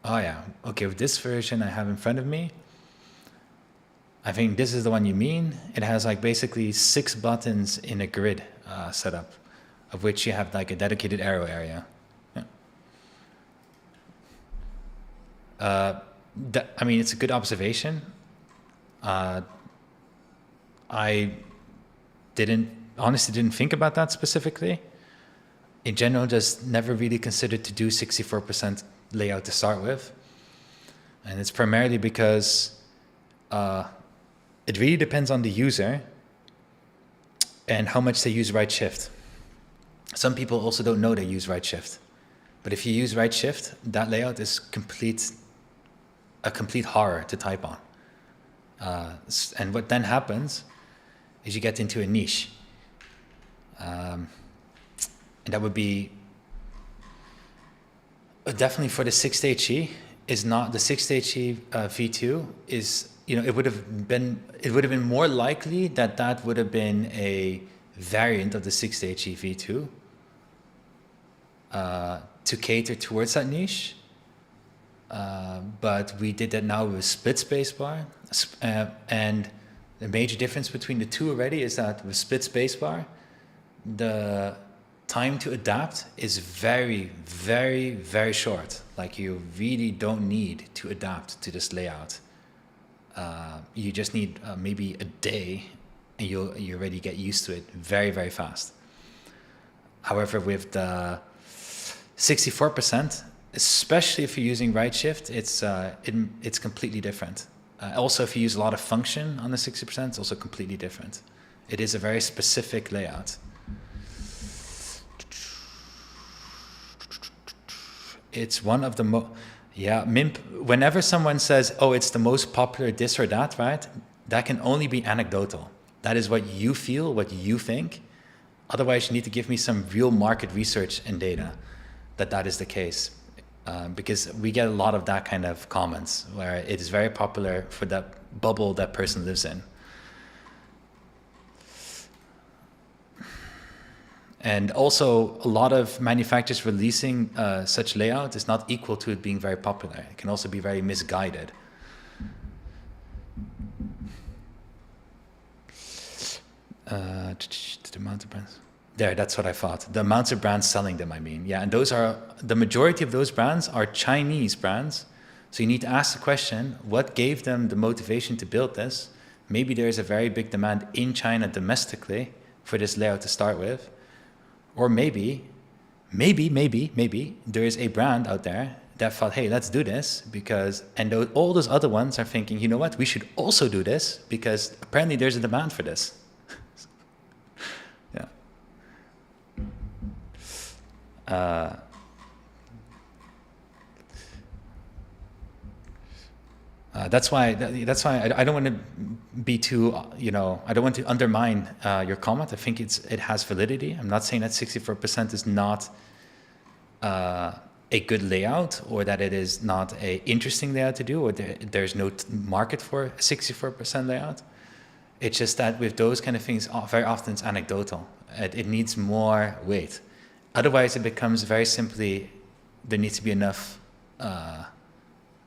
Oh yeah. Okay, with this version I have in front of me, I think this is the one you mean. It has like basically 6 buttons in a grid setup, of which you have like a dedicated arrow area. Yeah. I mean, it's a good observation. I honestly didn't think about that specifically. In general, just never really considered to do 64% layout to start with. And it's primarily because it really depends on the user and how much they use right shift. Some people also don't know they use right shift. But if you use right shift, that layout is a complete horror to type on. And what then happens is you get into a niche. And that would be definitely for the 6-stage is not the 6-stage V2 is, it would have been more likely that would have been a variant of the 6-stage V2 to cater towards that niche. But we did that now with split spacebar, and the major difference between the two already is that with split spacebar, the time to adapt is very, very, very short. Like you really don't need to adapt to this layout. You just need maybe a day, and you already get used to it very, very fast. However, with the 64%, especially if you're using right shift, it's completely different. Also, if you use a lot of function on the 60%, it's also completely different. It is a very specific layout. It's one of the MIMP, whenever someone says, oh, it's the most popular this or that, right? That can only be anecdotal. That is what you feel, what you think. Otherwise, you need to give me some real market research and data that is the case. Because we get a lot of that kind of comments where it is very popular for that bubble that person lives in. And also, a lot of manufacturers releasing such layout is not equal to it being very popular. It can also be very misguided. The mounted brands. There, that's what I thought. The amounts of brands selling them, I mean. Yeah, and those are, the majority of those brands are Chinese brands. So you need to ask the question, what gave them the motivation to build this? Maybe there's a very big demand in China domestically for this layout to start with. Or maybe there is a brand out there that thought, hey, let's do this because, and all those other ones are thinking, you know what, we should also do this because apparently there's a demand for this. Yeah. That's why I don't want to be too, I don't want to undermine your comment. I think it has validity. I'm not saying that 64% is not a good layout or that it is not a interesting layout to do or there's no market for a 64% layout. It's just that with those kind of things, very often it's anecdotal. It needs more weight. Otherwise, it becomes very simply, there needs to be enough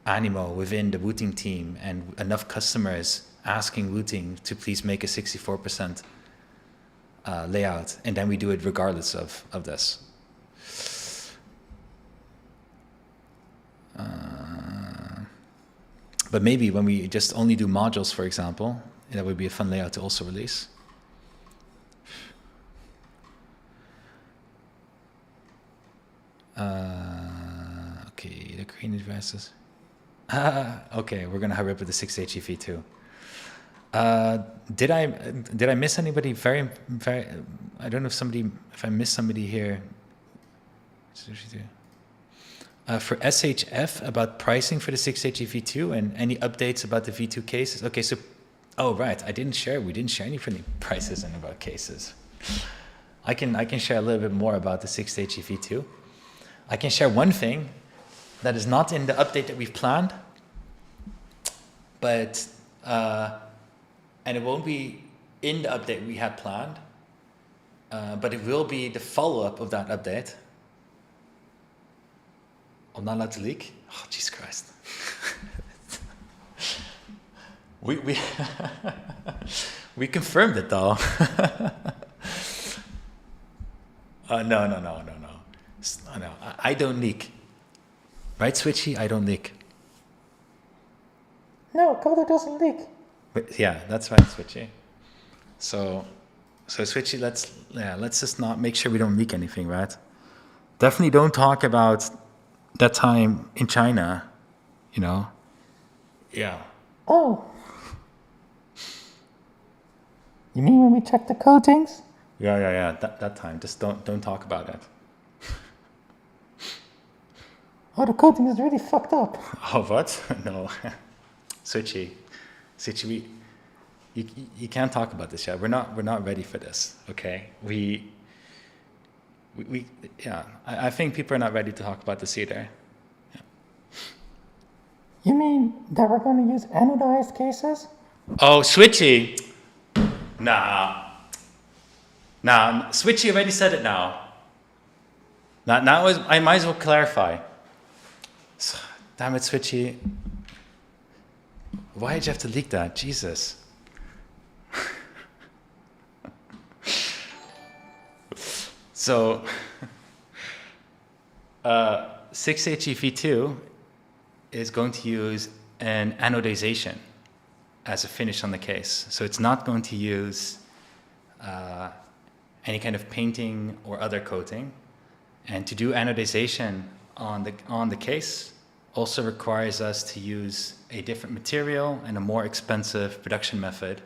animo within the Wooting team and enough customers asking Wooting to please make a 64% layout, and then we do it regardless of this. But maybe when we just only do modules, for example, that would be a fun layout to also release. Okay, the green addresses. Okay, we're gonna hurry up with the 6H EV2. Did I miss anybody? Very. I don't know if I missed somebody here. For SHF about pricing for the 6H EV2 and any updates about the V2 cases. Okay, so right, we didn't share any prices and about cases. I can share a little bit more about the 6H EV2. I can share one thing that is not in the update that we've planned, but and it won't be in the update we had planned, but it will be the follow-up of that update. I'm not allowed to leak? Oh, Jesus Christ. we we confirmed it though. No. No, I don't leak. Right, Switchy? I don't leak. No, Calder doesn't leak. But yeah, that's right, Switchy. So Switchy, let's just not make sure we don't leak anything, right? Definitely don't talk about that time in China, Yeah. Oh. You mean when we checked the coatings? Yeah. That time. Just don't talk about it. Oh, the coating is really fucked up. Oh, what? No. Switchy, you can't talk about this yet. We're not ready for this. Okay. I think people are not ready to talk about this either. Yeah. You mean that we're going to use anodized cases? Oh, Switchy. Nah, Switchy already said it now. Now I might as well clarify. Damn it, Switchy. Why did you have to leak that? Jesus. So, 6H EV2 is going to use an anodization as a finish on the case. So it's not going to use any kind of painting or other coating. And to do anodization on the case also requires us to use a different material and a more expensive production method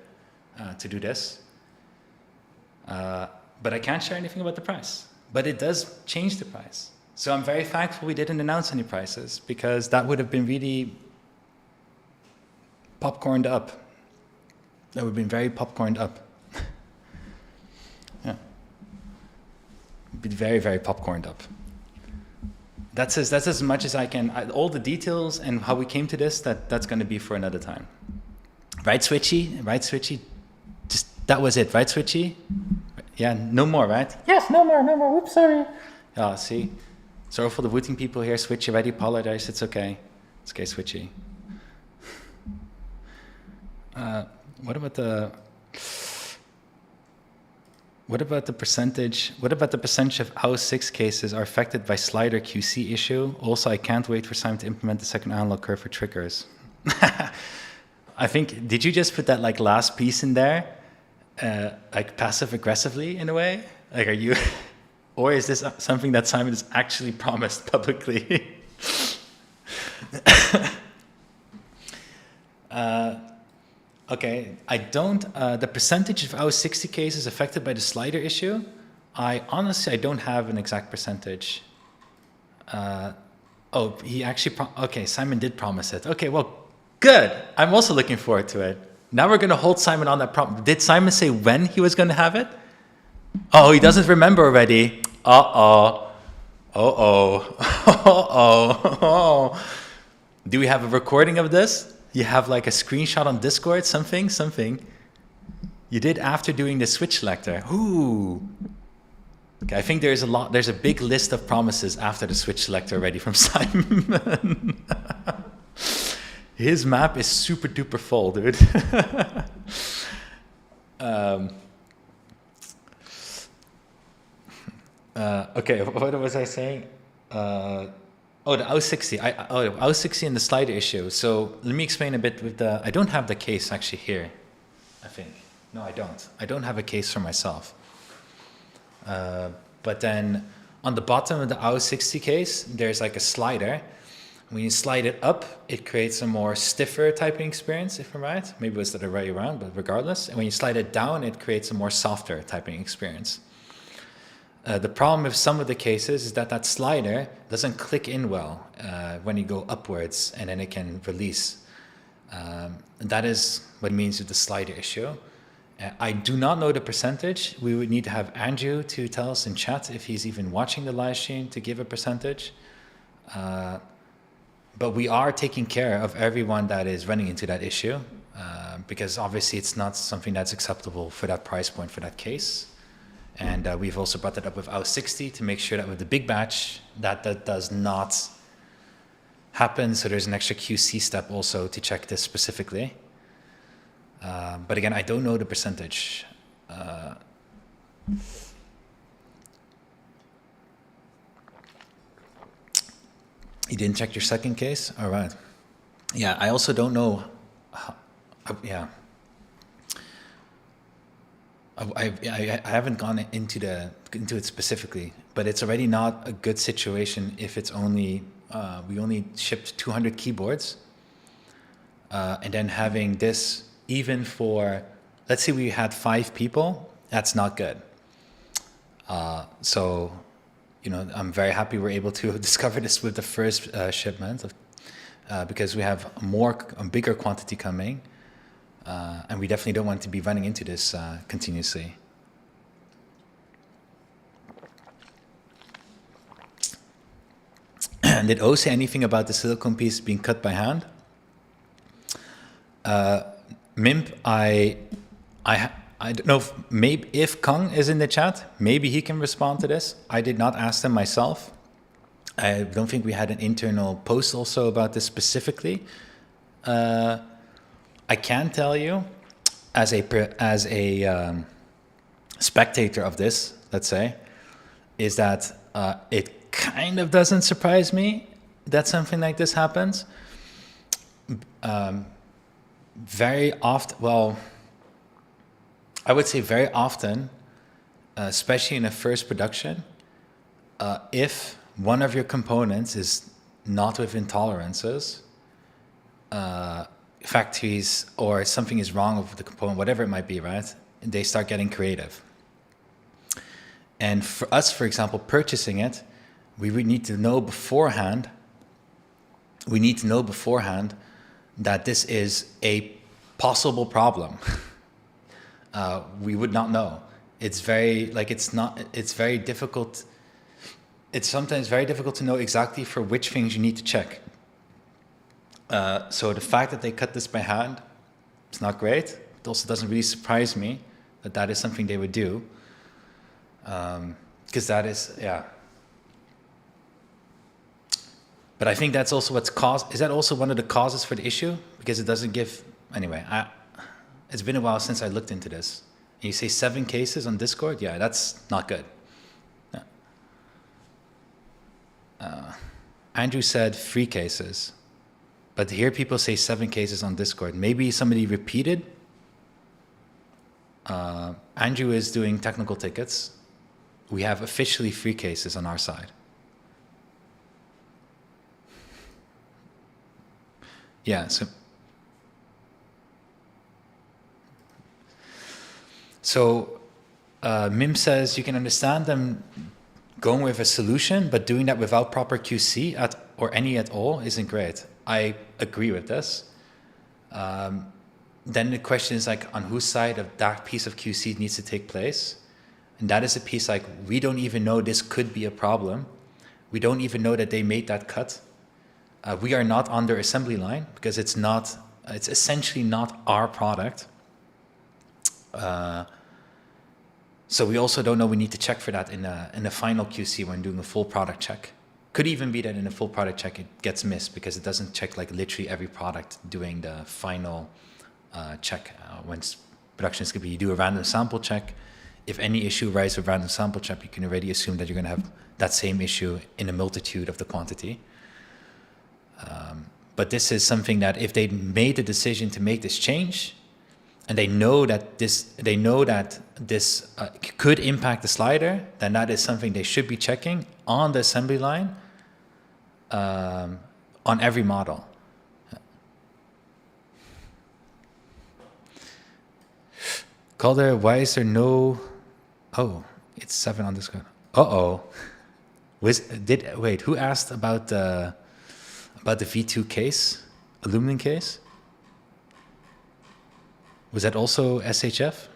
to do this. But I can't share anything about the price. But it does change the price. So I'm very thankful we didn't announce any prices, because that would have been really popcorned up. That would have been very popcorned up. Yeah. Be very, very popcorned up. That's as much as I can. All the details and how we came to this, that's going to be for another time. Right, Switchy? Right, Switchy? Just that was it, right, Switchy? Yeah, no more, right? Yes, no more. Oops, sorry. Yeah, see? Sorry for the Wooting people here. Switchy already apologized. It's okay. It's okay, Switchy. What about the percentage? What about the percentage of AO6 cases are affected by slider QC issue? Also, I can't wait for Simon to implement the second analog curve for triggers. I think, did you just put that like last piece in there? Like passive aggressively in a way? Like, are you, or is this something that Simon has actually promised publicly? Okay, I don't, the percentage of our 60 cases affected by the slider issue, I don't have an exact percentage. Oh, he actually, okay, Simon did promise it. Okay, well, good. I'm also looking forward to it. Now we're going to hold Simon on that promise. Did Simon say when he was going to have it? Oh, he doesn't remember already. Uh-oh. Uh-oh. Uh-oh. Do we have a recording of this? You have like a screenshot on Discord, something. You did after doing the switch selector. Ooh. Okay, I think there's a big list of promises after the switch selector already from Simon. His map is super duper full, dude. Okay, what was I saying? Oh, the AO60. AO60 and the slider issue. So let me explain a bit with the. I don't have the case actually here. I think. No, I don't. I don't have a case for myself. But then on the bottom of the AO60 case, there's like a slider. When you slide it up, it creates a more stiffer typing experience, if I'm right. Maybe it was the other way around, but regardless. And when you slide it down, it creates a more softer typing experience. The problem with some of the cases is that slider doesn't click in well when you go upwards, and then it can release. That is what it means with the slider issue. I do not know the percentage. We would need to have Andrew to tell us in chat if he's even watching the live stream to give a percentage. But we are taking care of everyone that is running into that issue, because obviously it's not something that's acceptable for that price point for that case. And we've also brought that up with AO60 to make sure that with the big batch that does not happen. So there's an extra QC step also to check this specifically. But again, I don't know the percentage. You didn't check your second case? All right. Yeah, I also don't know. Yeah. I haven't gone into it specifically, but it's already not a good situation if it's only we only shipped 200 keyboards, and then having this even for, let's say we had 5 people, that's not good. So, you know, I'm very happy we're able to discover this with the first shipment, because we have a bigger quantity coming. And we definitely don't want to be running into this continuously. Did O say anything about the silicone piece being cut by hand? Mimp, I don't know if Kung is in the chat, maybe he can respond to this. I did not ask them myself. I don't think we had an internal post also about this specifically. I can tell you, as a spectator of this, let's say, is that it kind of doesn't surprise me that something like this happens. Very often, well, I would say very often, especially in a first production, if one of your components is not within tolerances, factories or something is wrong with the component, whatever it might be, right? They start getting creative. And for us, for example, purchasing it, we would need to know beforehand. We need to know beforehand that this is a possible problem. We would not know. It's very it's very difficult. It's sometimes very difficult to know exactly for which things you need to check. So the fact that they cut this by hand, it's not great. It also doesn't really surprise me that that is something they would do. Because that is, yeah. But I think that's also what's caused. Is that also one of the causes for the issue? Because it doesn't give. Anyway, it's been a while since I looked into this. And you say 7 cases on Discord? Yeah, that's not good. Yeah. Andrew said 3 cases. But here people say 7 cases on Discord. Maybe somebody repeated. Andrew is doing technical tickets. We have officially 3 cases on our side. Yeah, so Mim says you can understand them going with a solution, but doing that without proper QC or any at all isn't great. I agree with this. Then the question is like on whose side of that piece of QC needs to take place. And that is a piece like we don't even know this could be a problem. We don't even know that they made that cut. We are not on their assembly line because it's essentially not our product. So we also don't know. We need to check for that in the final QC when doing a full product check. Could even be that in a full product check it gets missed because it doesn't check like literally every product doing the final check. When production is going to be, you do a random sample check. If any issue arises with random sample check, you can already assume that you're going to have that same issue in a multitude of the quantity. But this is something that if they made the decision to make this change, and they know that this could impact the slider, then that is something they should be checking on the assembly line on every model. Calder, why is there no? Oh, it's 7 on this one. Wait, who asked about the V2 case, aluminum case? Was that also SHF?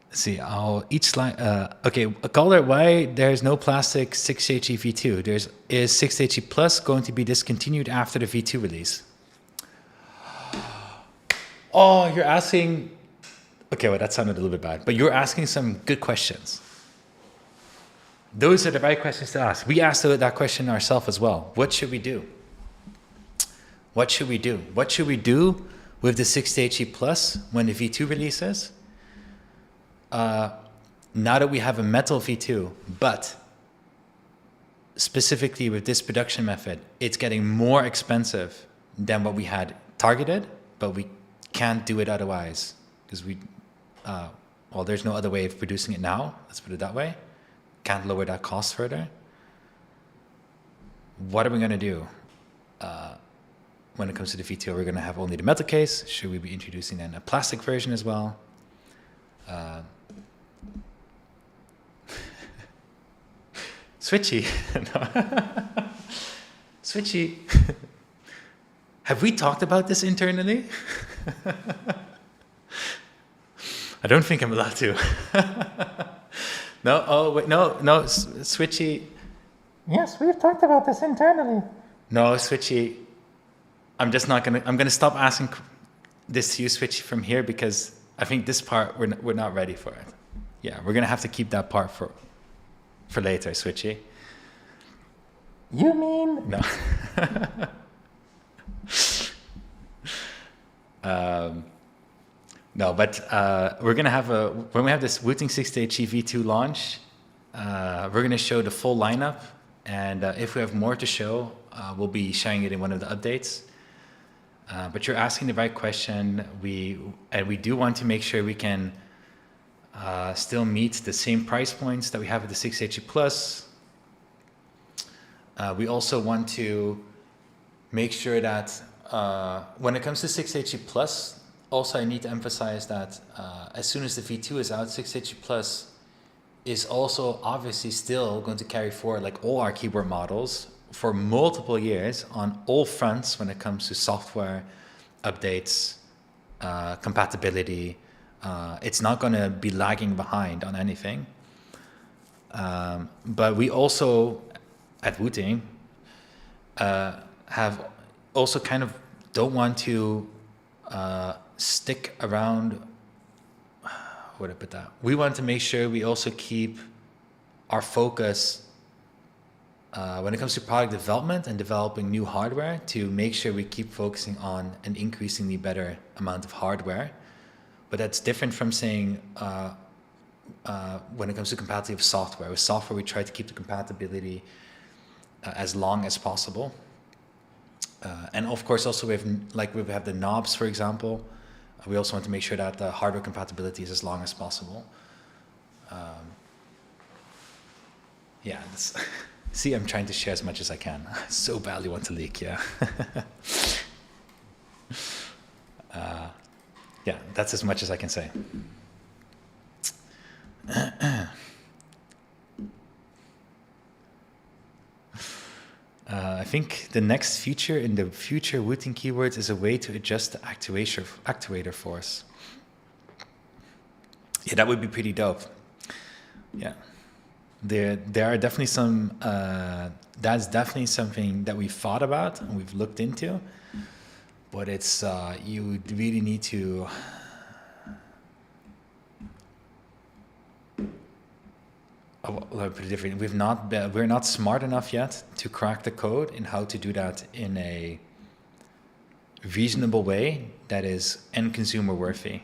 Let's see, each slide. Okay, Calder, why there's no plastic 6HE V2? Is 6HE Plus going to be discontinued after the V2 release? Oh, you're asking. Okay, well, that sounded a little bit bad, but you're asking some good questions. Those are the right questions to ask. We asked that question ourselves as well. What should we do? What should we do? What should we do with the 6HE Plus when the V2 releases? Now that we have a metal V2, but specifically with this production method, it's getting more expensive than what we had targeted, but we can't do it otherwise because there's no other way of producing it now. Let's put it that way. Can't lower that cost further. What are we going to do when it comes to the V2? We're going to have only the metal case. Should we be introducing then a plastic version as well? Switchy. Switchy. Have we talked about this internally? I don't think I'm allowed to. No, oh wait, no, Switchy. Yes, we've talked about this internally. No, Switchy. I'm gonna stop asking this to you, Switchy, from here because I think this part we're not ready for it. Yeah, we're gonna have to keep that part for later, Switchy. You mean? No. No, but we're gonna have when we have this Wooting 6HE V2 launch, we're gonna show the full lineup, and if we have more to show, we'll be sharing it in one of the updates. But you're asking the right question. We do want to make sure we can still meet the same price points that we have with the 680 Plus. We also want to make sure that when it comes to 680 Plus, also I need to emphasize that as soon as the V2 is out, 680 Plus is also obviously still going to carry forward like all our keyboard models for multiple years on all fronts when it comes to software, updates, compatibility. It's not going to be lagging behind on anything. But we also, at Wooting, have also kind of don't want to stick around. How would I put that? We want to make sure we also keep our focus when it comes to product development and developing new hardware, to make sure we keep focusing on an increasingly better amount of hardware. But that's different from saying when it comes to compatibility of software. With software, we try to keep the compatibility as long as possible. And of course, also we have the knobs, for example. We also want to make sure that the hardware compatibility is as long as possible. Yeah, see, I'm trying to share as much as I can. So badly want to leak, yeah. Yeah, that's as much as I can say. I think the next feature in the future Wooting keyboards is a way to adjust the actuator force. Yeah, that would be pretty dope. Yeah, there are definitely some. That's definitely something that we've thought about and we've looked into, but it's you really need to. Let me put it differently. We're not smart enough yet to crack the code in how to do that in a reasonable way that is end consumer worthy.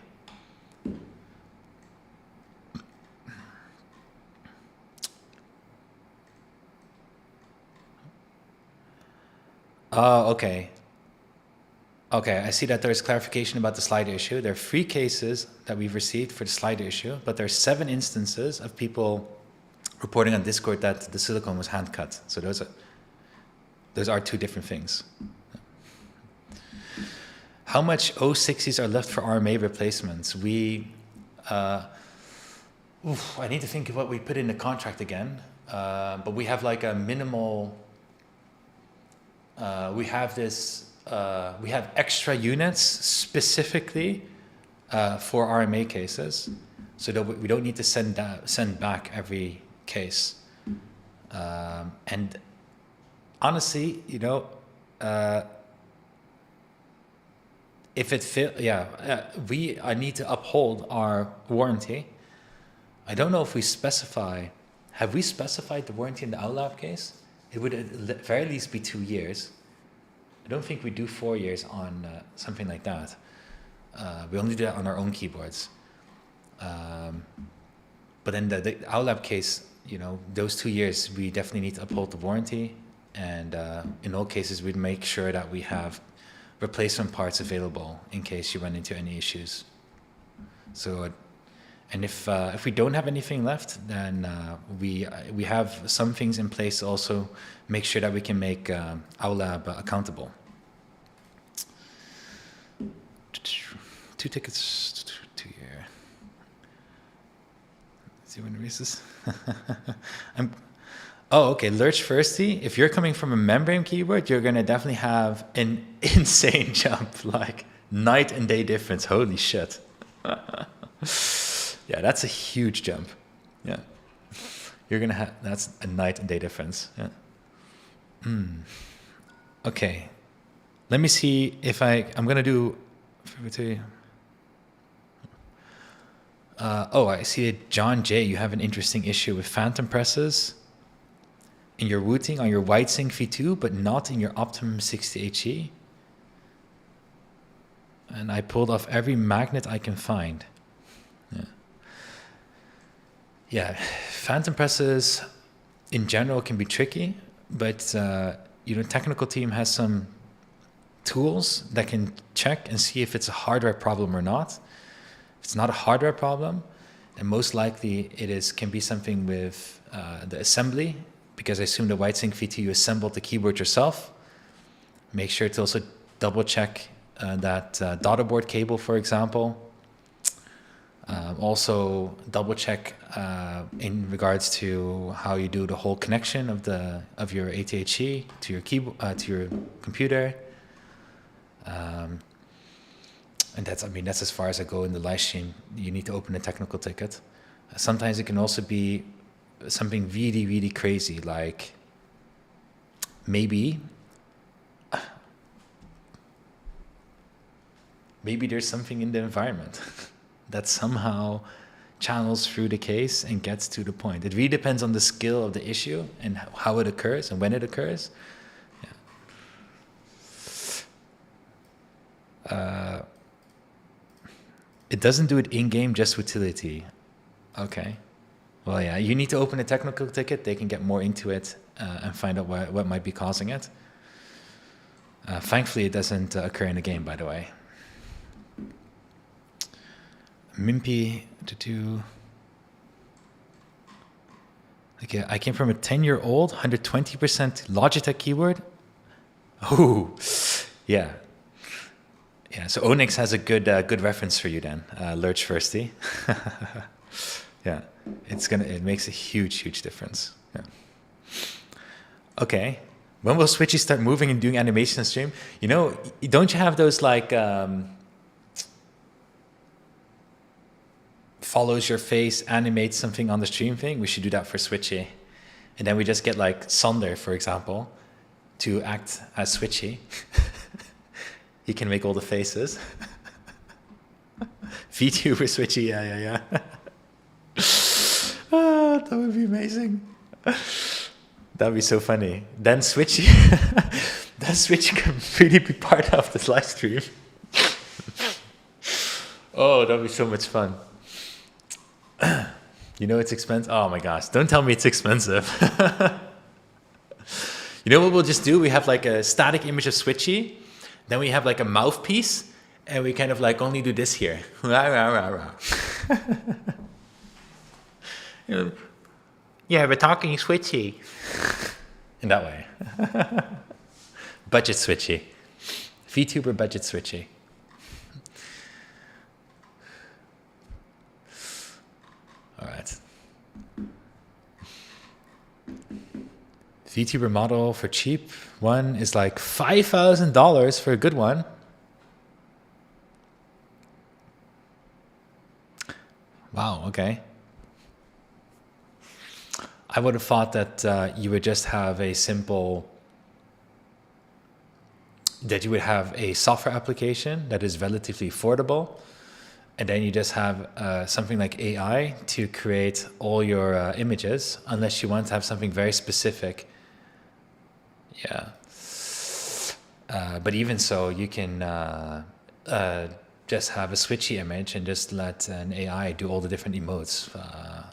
Oh, okay. Okay, I see that there's clarification about the slider issue. There are 3 cases that we've received for the slider issue, but there are 7 instances of people reporting on Discord that the silicone was hand cut. So those are 2 different things. How much 060s are left for RMA replacements? I need to think of what we put in the contract again. But we have like a minimal. We have extra units specifically for RMA cases, so that we don't need to send back every case. And honestly, if it I need to uphold our warranty. I don't know if we specify. Have we specified the warranty in the OutLab case? It would at the very least be 2 years. I don't think we do 4 years on something like that. We only do that on our own keyboards. But in the OutLab case, those 2 years, we definitely need to uphold the warranty. And in all cases, we'd make sure that we have replacement parts available in case you run into any issues. So, and if we don't have anything left, then we have some things in place to also make sure that we can make OutLab accountable. 2 tickets, 2 year. Let's see when it races. Okay, Lurch Firsty, if you're coming from a membrane keyboard, you're gonna definitely have an insane jump, like night and day difference. Holy shit. Yeah, that's a huge jump. Yeah. You're gonna have, that's a night and day difference. Yeah. Okay. Let me see if I'm gonna do, I see it. John J, you have an interesting issue with phantom presses in your Wooting on your Whitesync V2, but not in your Optimum 60HE. And I pulled off every magnet I can find. Yeah, phantom presses in general can be tricky, but technical team has some tools that can check and see if it's a hardware problem or not. If it's not a hardware problem, then most likely can be something with the assembly, because I assume the WhiteSync VT, you assembled the keyboard yourself. Make sure to also double check that daughter board cable, for example. Also double check in regards to how you do the whole connection of your ATHE to your keyboard to your computer. And that's as far as I go in the live stream. You need to open a technical ticket. Sometimes it can also be something really, really crazy, like maybe there's something in the environment that somehow channels through the case and gets to the point. It really depends on the skill of the issue and how it occurs and when it occurs. Yeah. It doesn't do it in-game, just utility. Okay. Well, yeah, you need to open a technical ticket. They can get more into it and find out what might be causing it. Thankfully, it doesn't occur in the game, by the way. Mimpy to do. Okay, I came from a 10-year-old, 120% Logitech keyboard. Oh, yeah. Yeah, so Onyx has a good reference for you then, Lurch Firsty. Yeah, it makes a huge difference. Yeah. Okay, when will Switchy start moving and doing animation on stream? You know, don't you have those like follows your face, animates something on the stream thing? We should do that for Switchy, and then we just get like Sander, for example, to act as Switchy. He can make all the faces. VTuber Switchy, yeah. Oh, that would be amazing. That'd be so funny. Then Switchy, can really be part of this live stream. Oh, that'd be so much fun. You know it's expensive. Oh my gosh! Don't tell me it's expensive. You know what we'll just do? We have like a static image of Switchy. Then we have like a mouthpiece, and we kind of like only do this here. Yeah, we're talking Switchy. In that way. Budget Switchy. VTuber budget Switchy. All right. VTuber model for cheap one is like $5,000 for a good one. Wow, okay. I would have thought that you would just have a simple, that you would have a software application that is relatively affordable, and then you just have something like AI to create all your images, unless you want to have something very specific. Yeah. But even so, you can just have a Switchy image and just let an AI do all the different emotes,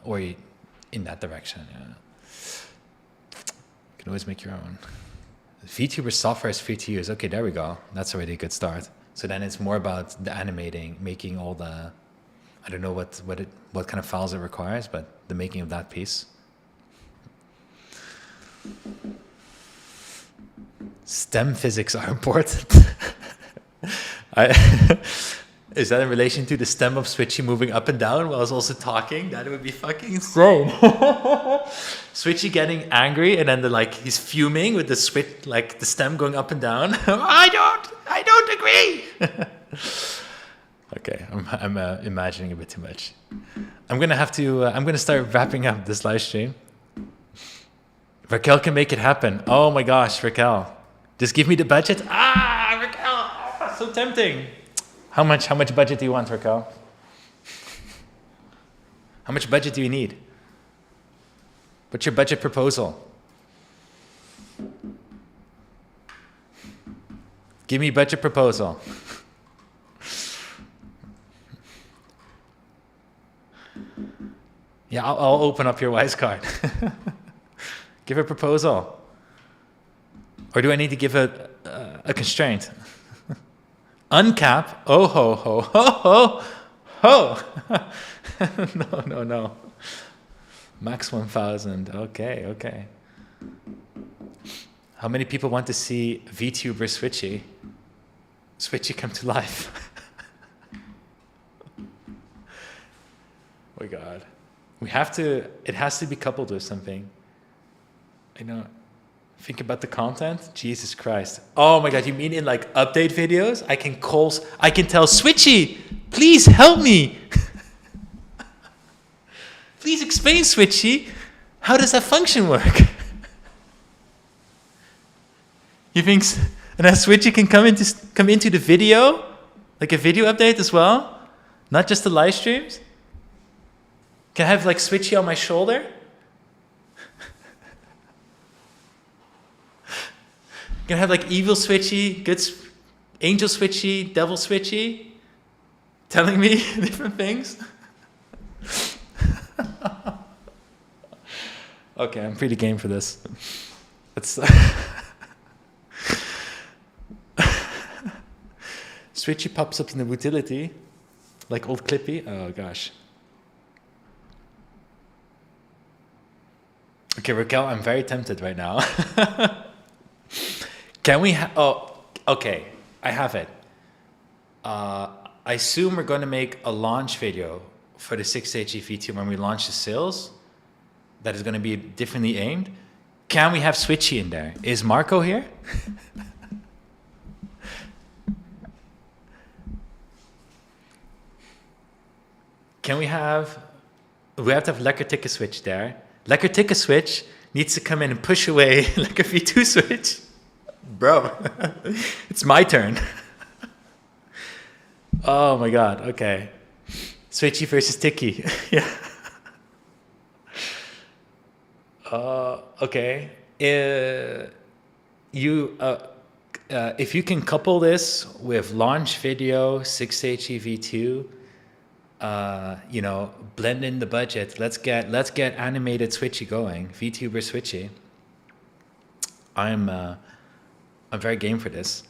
or in that direction. Yeah. You can always make your own. VTuber software is free to use. Okay, there we go. That's already a good start. So then it's more about the animating, making all the, I don't know what kind of files it requires, but the making of that piece. STEM physics are important. Is that in relation to the stem of Switchy moving up and down while I was also talking? That would be fucking insane. Switchy getting angry, and then he's fuming with the switch, like the stem going up and down. I don't agree. Okay, I'm imagining a bit too much. I'm gonna start wrapping up this live stream. Raquel can make it happen. Oh my gosh, Raquel. Just give me the budget. Raquel, so tempting. How much budget do you want, Raquel? How much budget do you need? What's your budget proposal? Give me budget proposal. Yeah, I'll open up your Wise card. Give a proposal. Or do I need to give a constraint? Uncap. Oh ho ho ho ho ho. No. Max 1000. Okay. How many people want to see VTuber Switchy? Switchy come to life. Oh my god. It has to be coupled with something. I know. Think about the content. Jesus Christ. Oh my god, you mean in like update videos? I can tell Switchy, please help me. Please explain, Switchy. How does that function work? You think, and then Switchy can come into the video, like a video update as well, not just the live streams. Can I have like Switchy on my shoulder? Can I have like evil Switchy, angel Switchy, devil Switchy, telling me different things? Okay, I'm pretty game for this. It's Switchy pops up in the utility, like old Clippy. Oh gosh. Okay, Raquel, I'm very tempted right now. Can we okay, I have it. I assume we're going to make a launch video for the 6H VTuber when we launch the sales. That is going to be differently aimed. Can we have Switchy in there? Is Marco here? We have to have Lekker Tikke Switch there. Lekker Tikke Switch needs to come in and push away Lekker V2 Switch. Bro, it's my turn. Oh my god, okay. Switchy versus Tiki. Yeah. Okay. If you can couple this with launch video, 6H V2, blend in the budget. Let's get animated Switchy going. VTuber Switchy. I'm very game for this.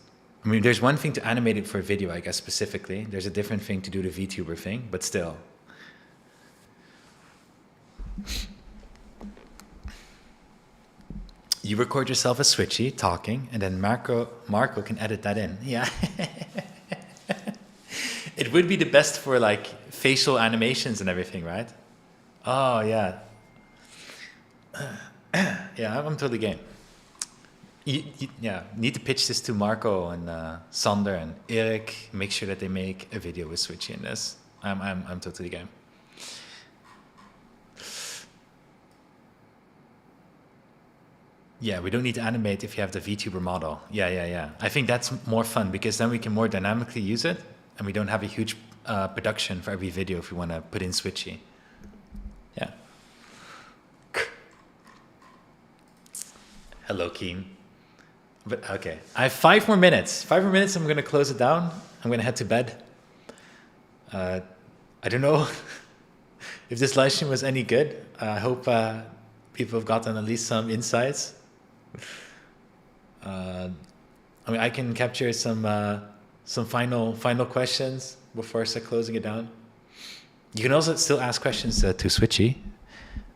I mean, there's one thing to animate it for a video, I guess, specifically. There's a different thing to do the VTuber thing, but still. You record yourself as Switchy talking, and then Marco can edit that in. Yeah. It would be the best for like facial animations and everything, right? Oh yeah. Yeah, I'm totally game. You need to pitch this to Marco and Sander and Eric. Make sure that they make a video with Switchy in this. I'm totally game. Yeah, we don't need to animate if you have the VTuber model. Yeah. I think that's more fun because then we can more dynamically use it, and we don't have a huge production for every video if we want to put in Switchy. Yeah. Hello, Keen. But okay, I have 5 more minutes. 5 more minutes, I'm going to close it down. I'm going to head to bed. I don't know if this live stream was any good. I hope people have gotten at least some insights. I mean, I can capture some final questions before I start closing it down. You can also still ask questions to Switchy.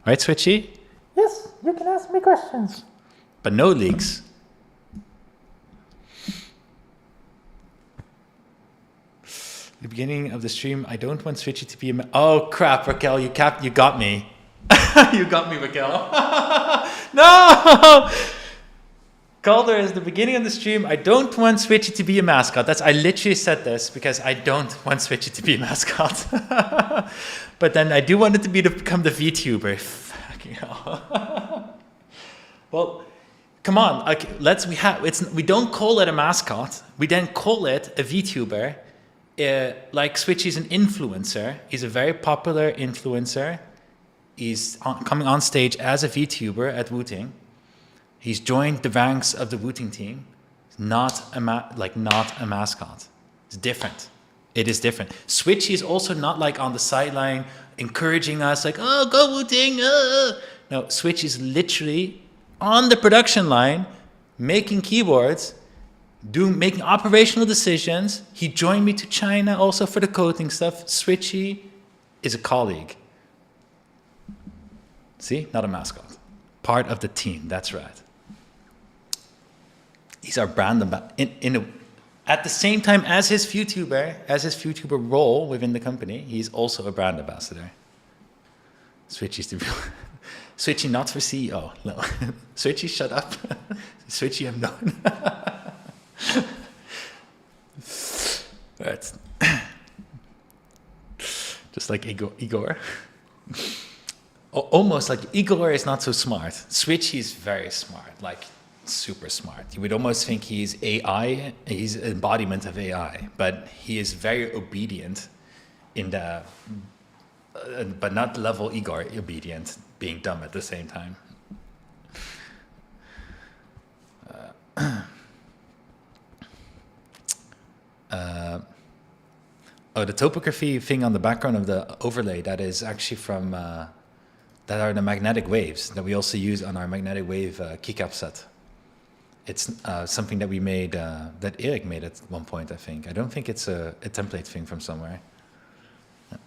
Right, Switchy? Yes, you can ask me questions. But no leaks. The beginning of the stream, I don't want Switchy to be a... Oh, crap, Raquel, you got me. You got me, Raquel. No! Calder is the beginning of the stream. I don't want Switchy to be a mascot. I literally said this because I don't want Switchy to be a mascot. But then I do want it to become the VTuber. Fucking hell. Well, come on. Okay, we don't call it a mascot. We then call it a VTuber. Like Switchy's an influencer. He's a very popular influencer. He's coming on stage as a VTuber at Wooting. He's joined the ranks of the Wooting team. Not a mascot. It's different. It is different. Switchy is also not like on the sideline encouraging us like, oh, go Wooting. No, Switchy is literally on the production line making keyboards, making operational decisions. He joined me to China also for the coating stuff. Switchy is a colleague. See, not a mascot. Part of the team, that's right. He's our brand ambassador. At the same time as his VTuber role within the company, he's also a brand ambassador. Switchy's the real... Switchy not for CEO, no. Switchy, shut up. Switchy, I'm known. Right. Just like Igor. Almost like Igor is not so smart. Switchy is very smart, like super smart. You would almost think he's AI, he's an embodiment of AI, but he is very obedient in the, but not level Igor obedient, being dumb at the same time. Oh, the topography thing on the background of the overlay, that is actually from, that are the magnetic waves that we also use on our magnetic wave keycap set. It's something that we made, that Erik made at one point, I think. I don't think it's a template thing from somewhere. Yeah.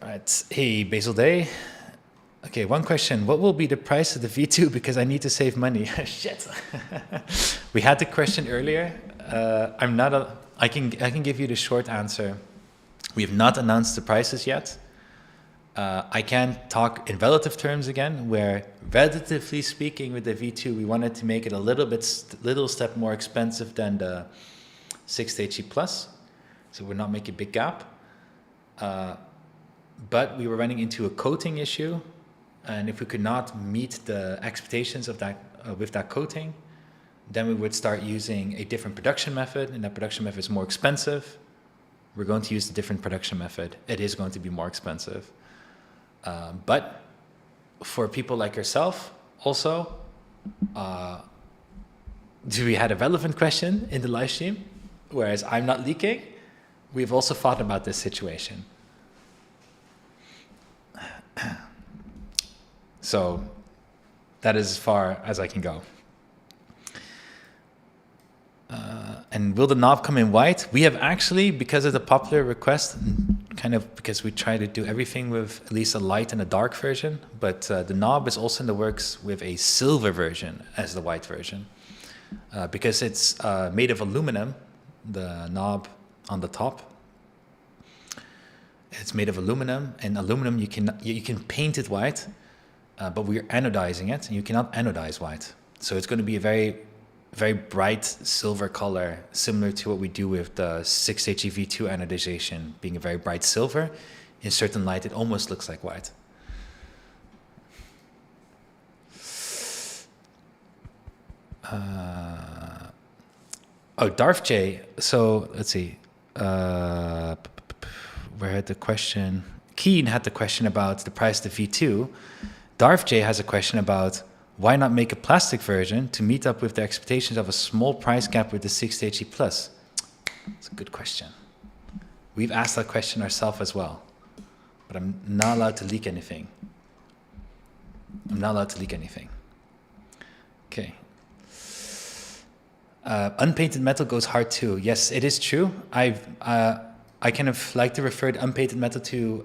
All right, hey, Basil Day. Okay, one question. What will be the price of the V2 because I need to save money? Shit. We had the question earlier. I can give you the short answer. We have not announced the prices yet. I can talk in relative terms again, where relatively speaking with the V2, we wanted to make it a little step more expensive than the 6HE Plus. So we're not making a big gap. But we were running into a coating issue. And if we could not meet the expectations of that with that coating, then we would start using a different production method, and that production method is more expensive. We're going to use the different production method. It is going to be more expensive. But for people like yourself, also, we had a relevant question in the live stream, whereas I'm not leaking. We've also thought about this situation. So that is as far as I can go. And will the knob come in white? We have actually, because of the popular request, kind of because we try to do everything with at least a light and a dark version, but the knob is also in the works with a silver version as the white version. Because it's made of aluminum, the knob on the top. It's made of aluminum, and aluminum you can paint it white, but we're anodizing it, and you cannot anodize white. So it's going to be a very, very bright silver color, similar to what we do with the 6HEV2 anodization, being a very bright silver. In certain light, it almost looks like white. Oh, Darth J. So let's see. Where had the question? Keen had the question about the price of the V2. Darth J has a question about why not make a plastic version to meet up with the expectations of a small price gap with the 6HE Plus? It's a good question. We've asked that question ourselves as well, but I'm not allowed to leak anything. Okay. Unpainted metal goes hard too. Yes, it is true. I kind of like to refer to unpainted metal to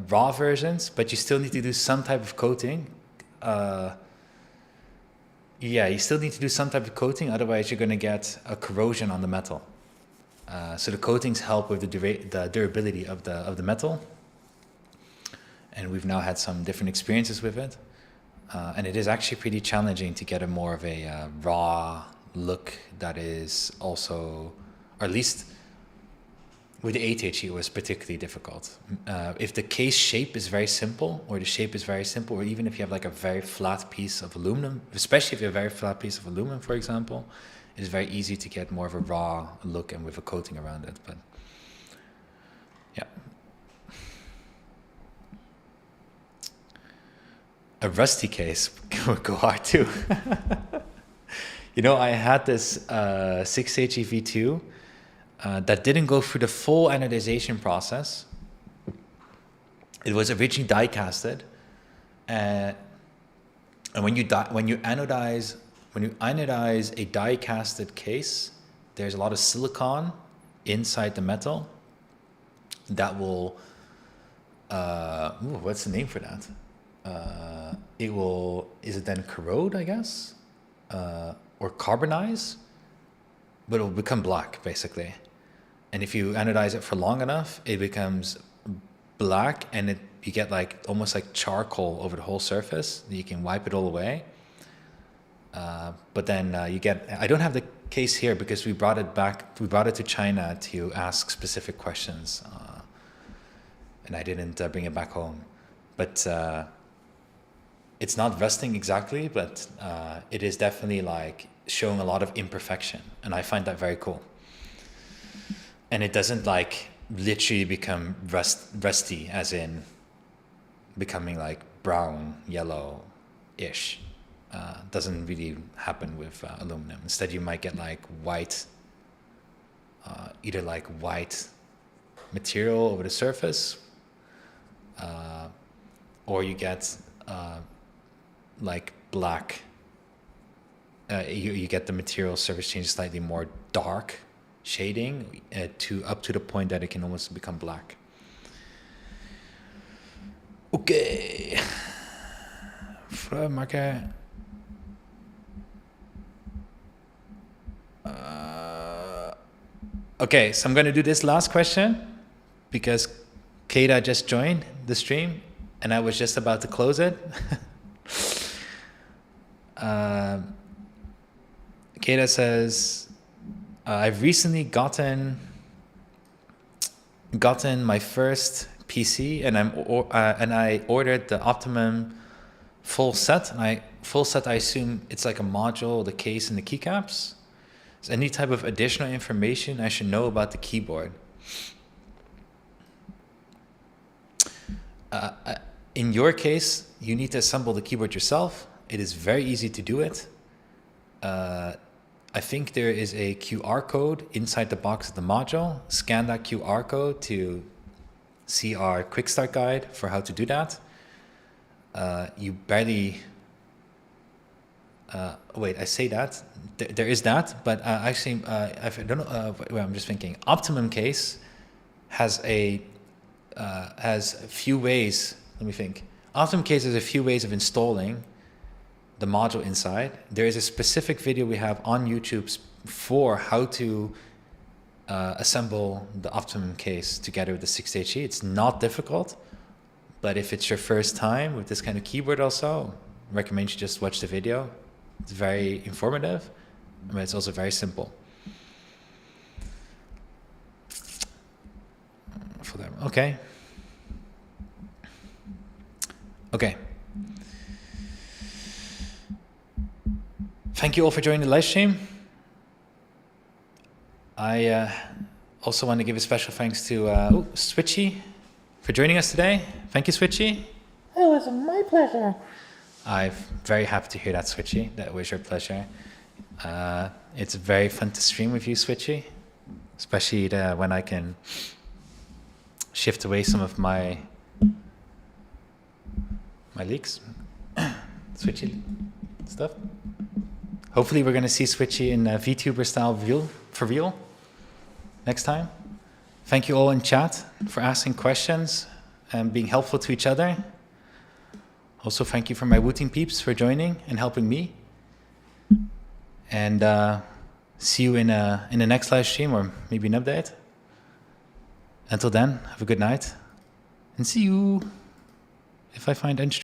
raw versions, but you still need to do some type of coating. Yeah, you still need to do some type of coating, otherwise you're going to get a corrosion on the metal. So the coatings help with the durability of the metal. And we've now had some different experiences with it. And it is actually pretty challenging to get a more of a raw look that is also, or at least with the 8HE, it was particularly difficult. If the case shape is very simple, or the shape is very simple, or even if you have like a very flat piece of aluminum, especially if you have a very flat piece of aluminum, for example, it is very easy to get more of a raw look and with a coating around it. But yeah. A rusty case would go hard too. You know, I had this 6HE V2 that didn't go through the full anodization process. It was originally die casted, and when you anodize when you anodize a die-casted case, there's a lot of silicon inside the metal that will, what's the name for that? Is it then corrode, I guess? Or carbonize? But it will become black, basically. And if you anodize it for long enough, it becomes black, and you get like almost like charcoal over the whole surface. You can wipe it all away. But then you get, I don't have the case here because we brought it to China to ask specific questions. And I didn't bring it back home. But it's not rusting exactly, but it is definitely like showing a lot of imperfection. And I find that very cool. And it doesn't like literally become rusty, as in becoming like brown, yellow-ish. Doesn't really happen with aluminum. Instead, you might get like white, either like white material over the surface, or you get like black. You get the material surface change slightly more dark shading up to the point that it can almost become black. Okay. Vrouwenmaker. Okay, so I'm going to do this last question because Keita just joined the stream and I was just about to close it. Keita says, I've recently gotten my first PC and I ordered the Optimum full set. Full set, I assume it's like a module, the case, and the keycaps. Is any type of additional information I should know about the keyboard? In your case, you need to assemble the keyboard yourself. It is very easy to do it. I think there is a QR code inside the box of the module. Scan that QR code to see our quick start guide for how to do that. You barely... wait, I say that. There is that, but actually, I don't know. Well, I'm just thinking. Optimum case has a few ways. Let me think. Optimum case has a few ways of installing the module inside. There is a specific video we have on YouTube for how to assemble the Optimum case together with the 60HE. It's not difficult, but if it's your first time with this kind of keyboard also, I recommend you just watch the video. It's very informative, but it's also very simple. For them, okay. Okay. Thank you all for joining the live stream. I also want to give a special thanks to Switchy for joining us today. Thank you, Switchy. It was my pleasure. I'm very happy to hear that, Switchy. That was your pleasure. It's very fun to stream with you, Switchy, especially when I can shift away some of my leaks, Switchy stuff. Hopefully we're going to see Switchy in VTuber style for real next time. Thank you all in chat for asking questions and being helpful to each other. Also, thank you for my Wooting peeps for joining and helping me. And see you in the next live stream or maybe an update. Until then, have a good night and see you if I find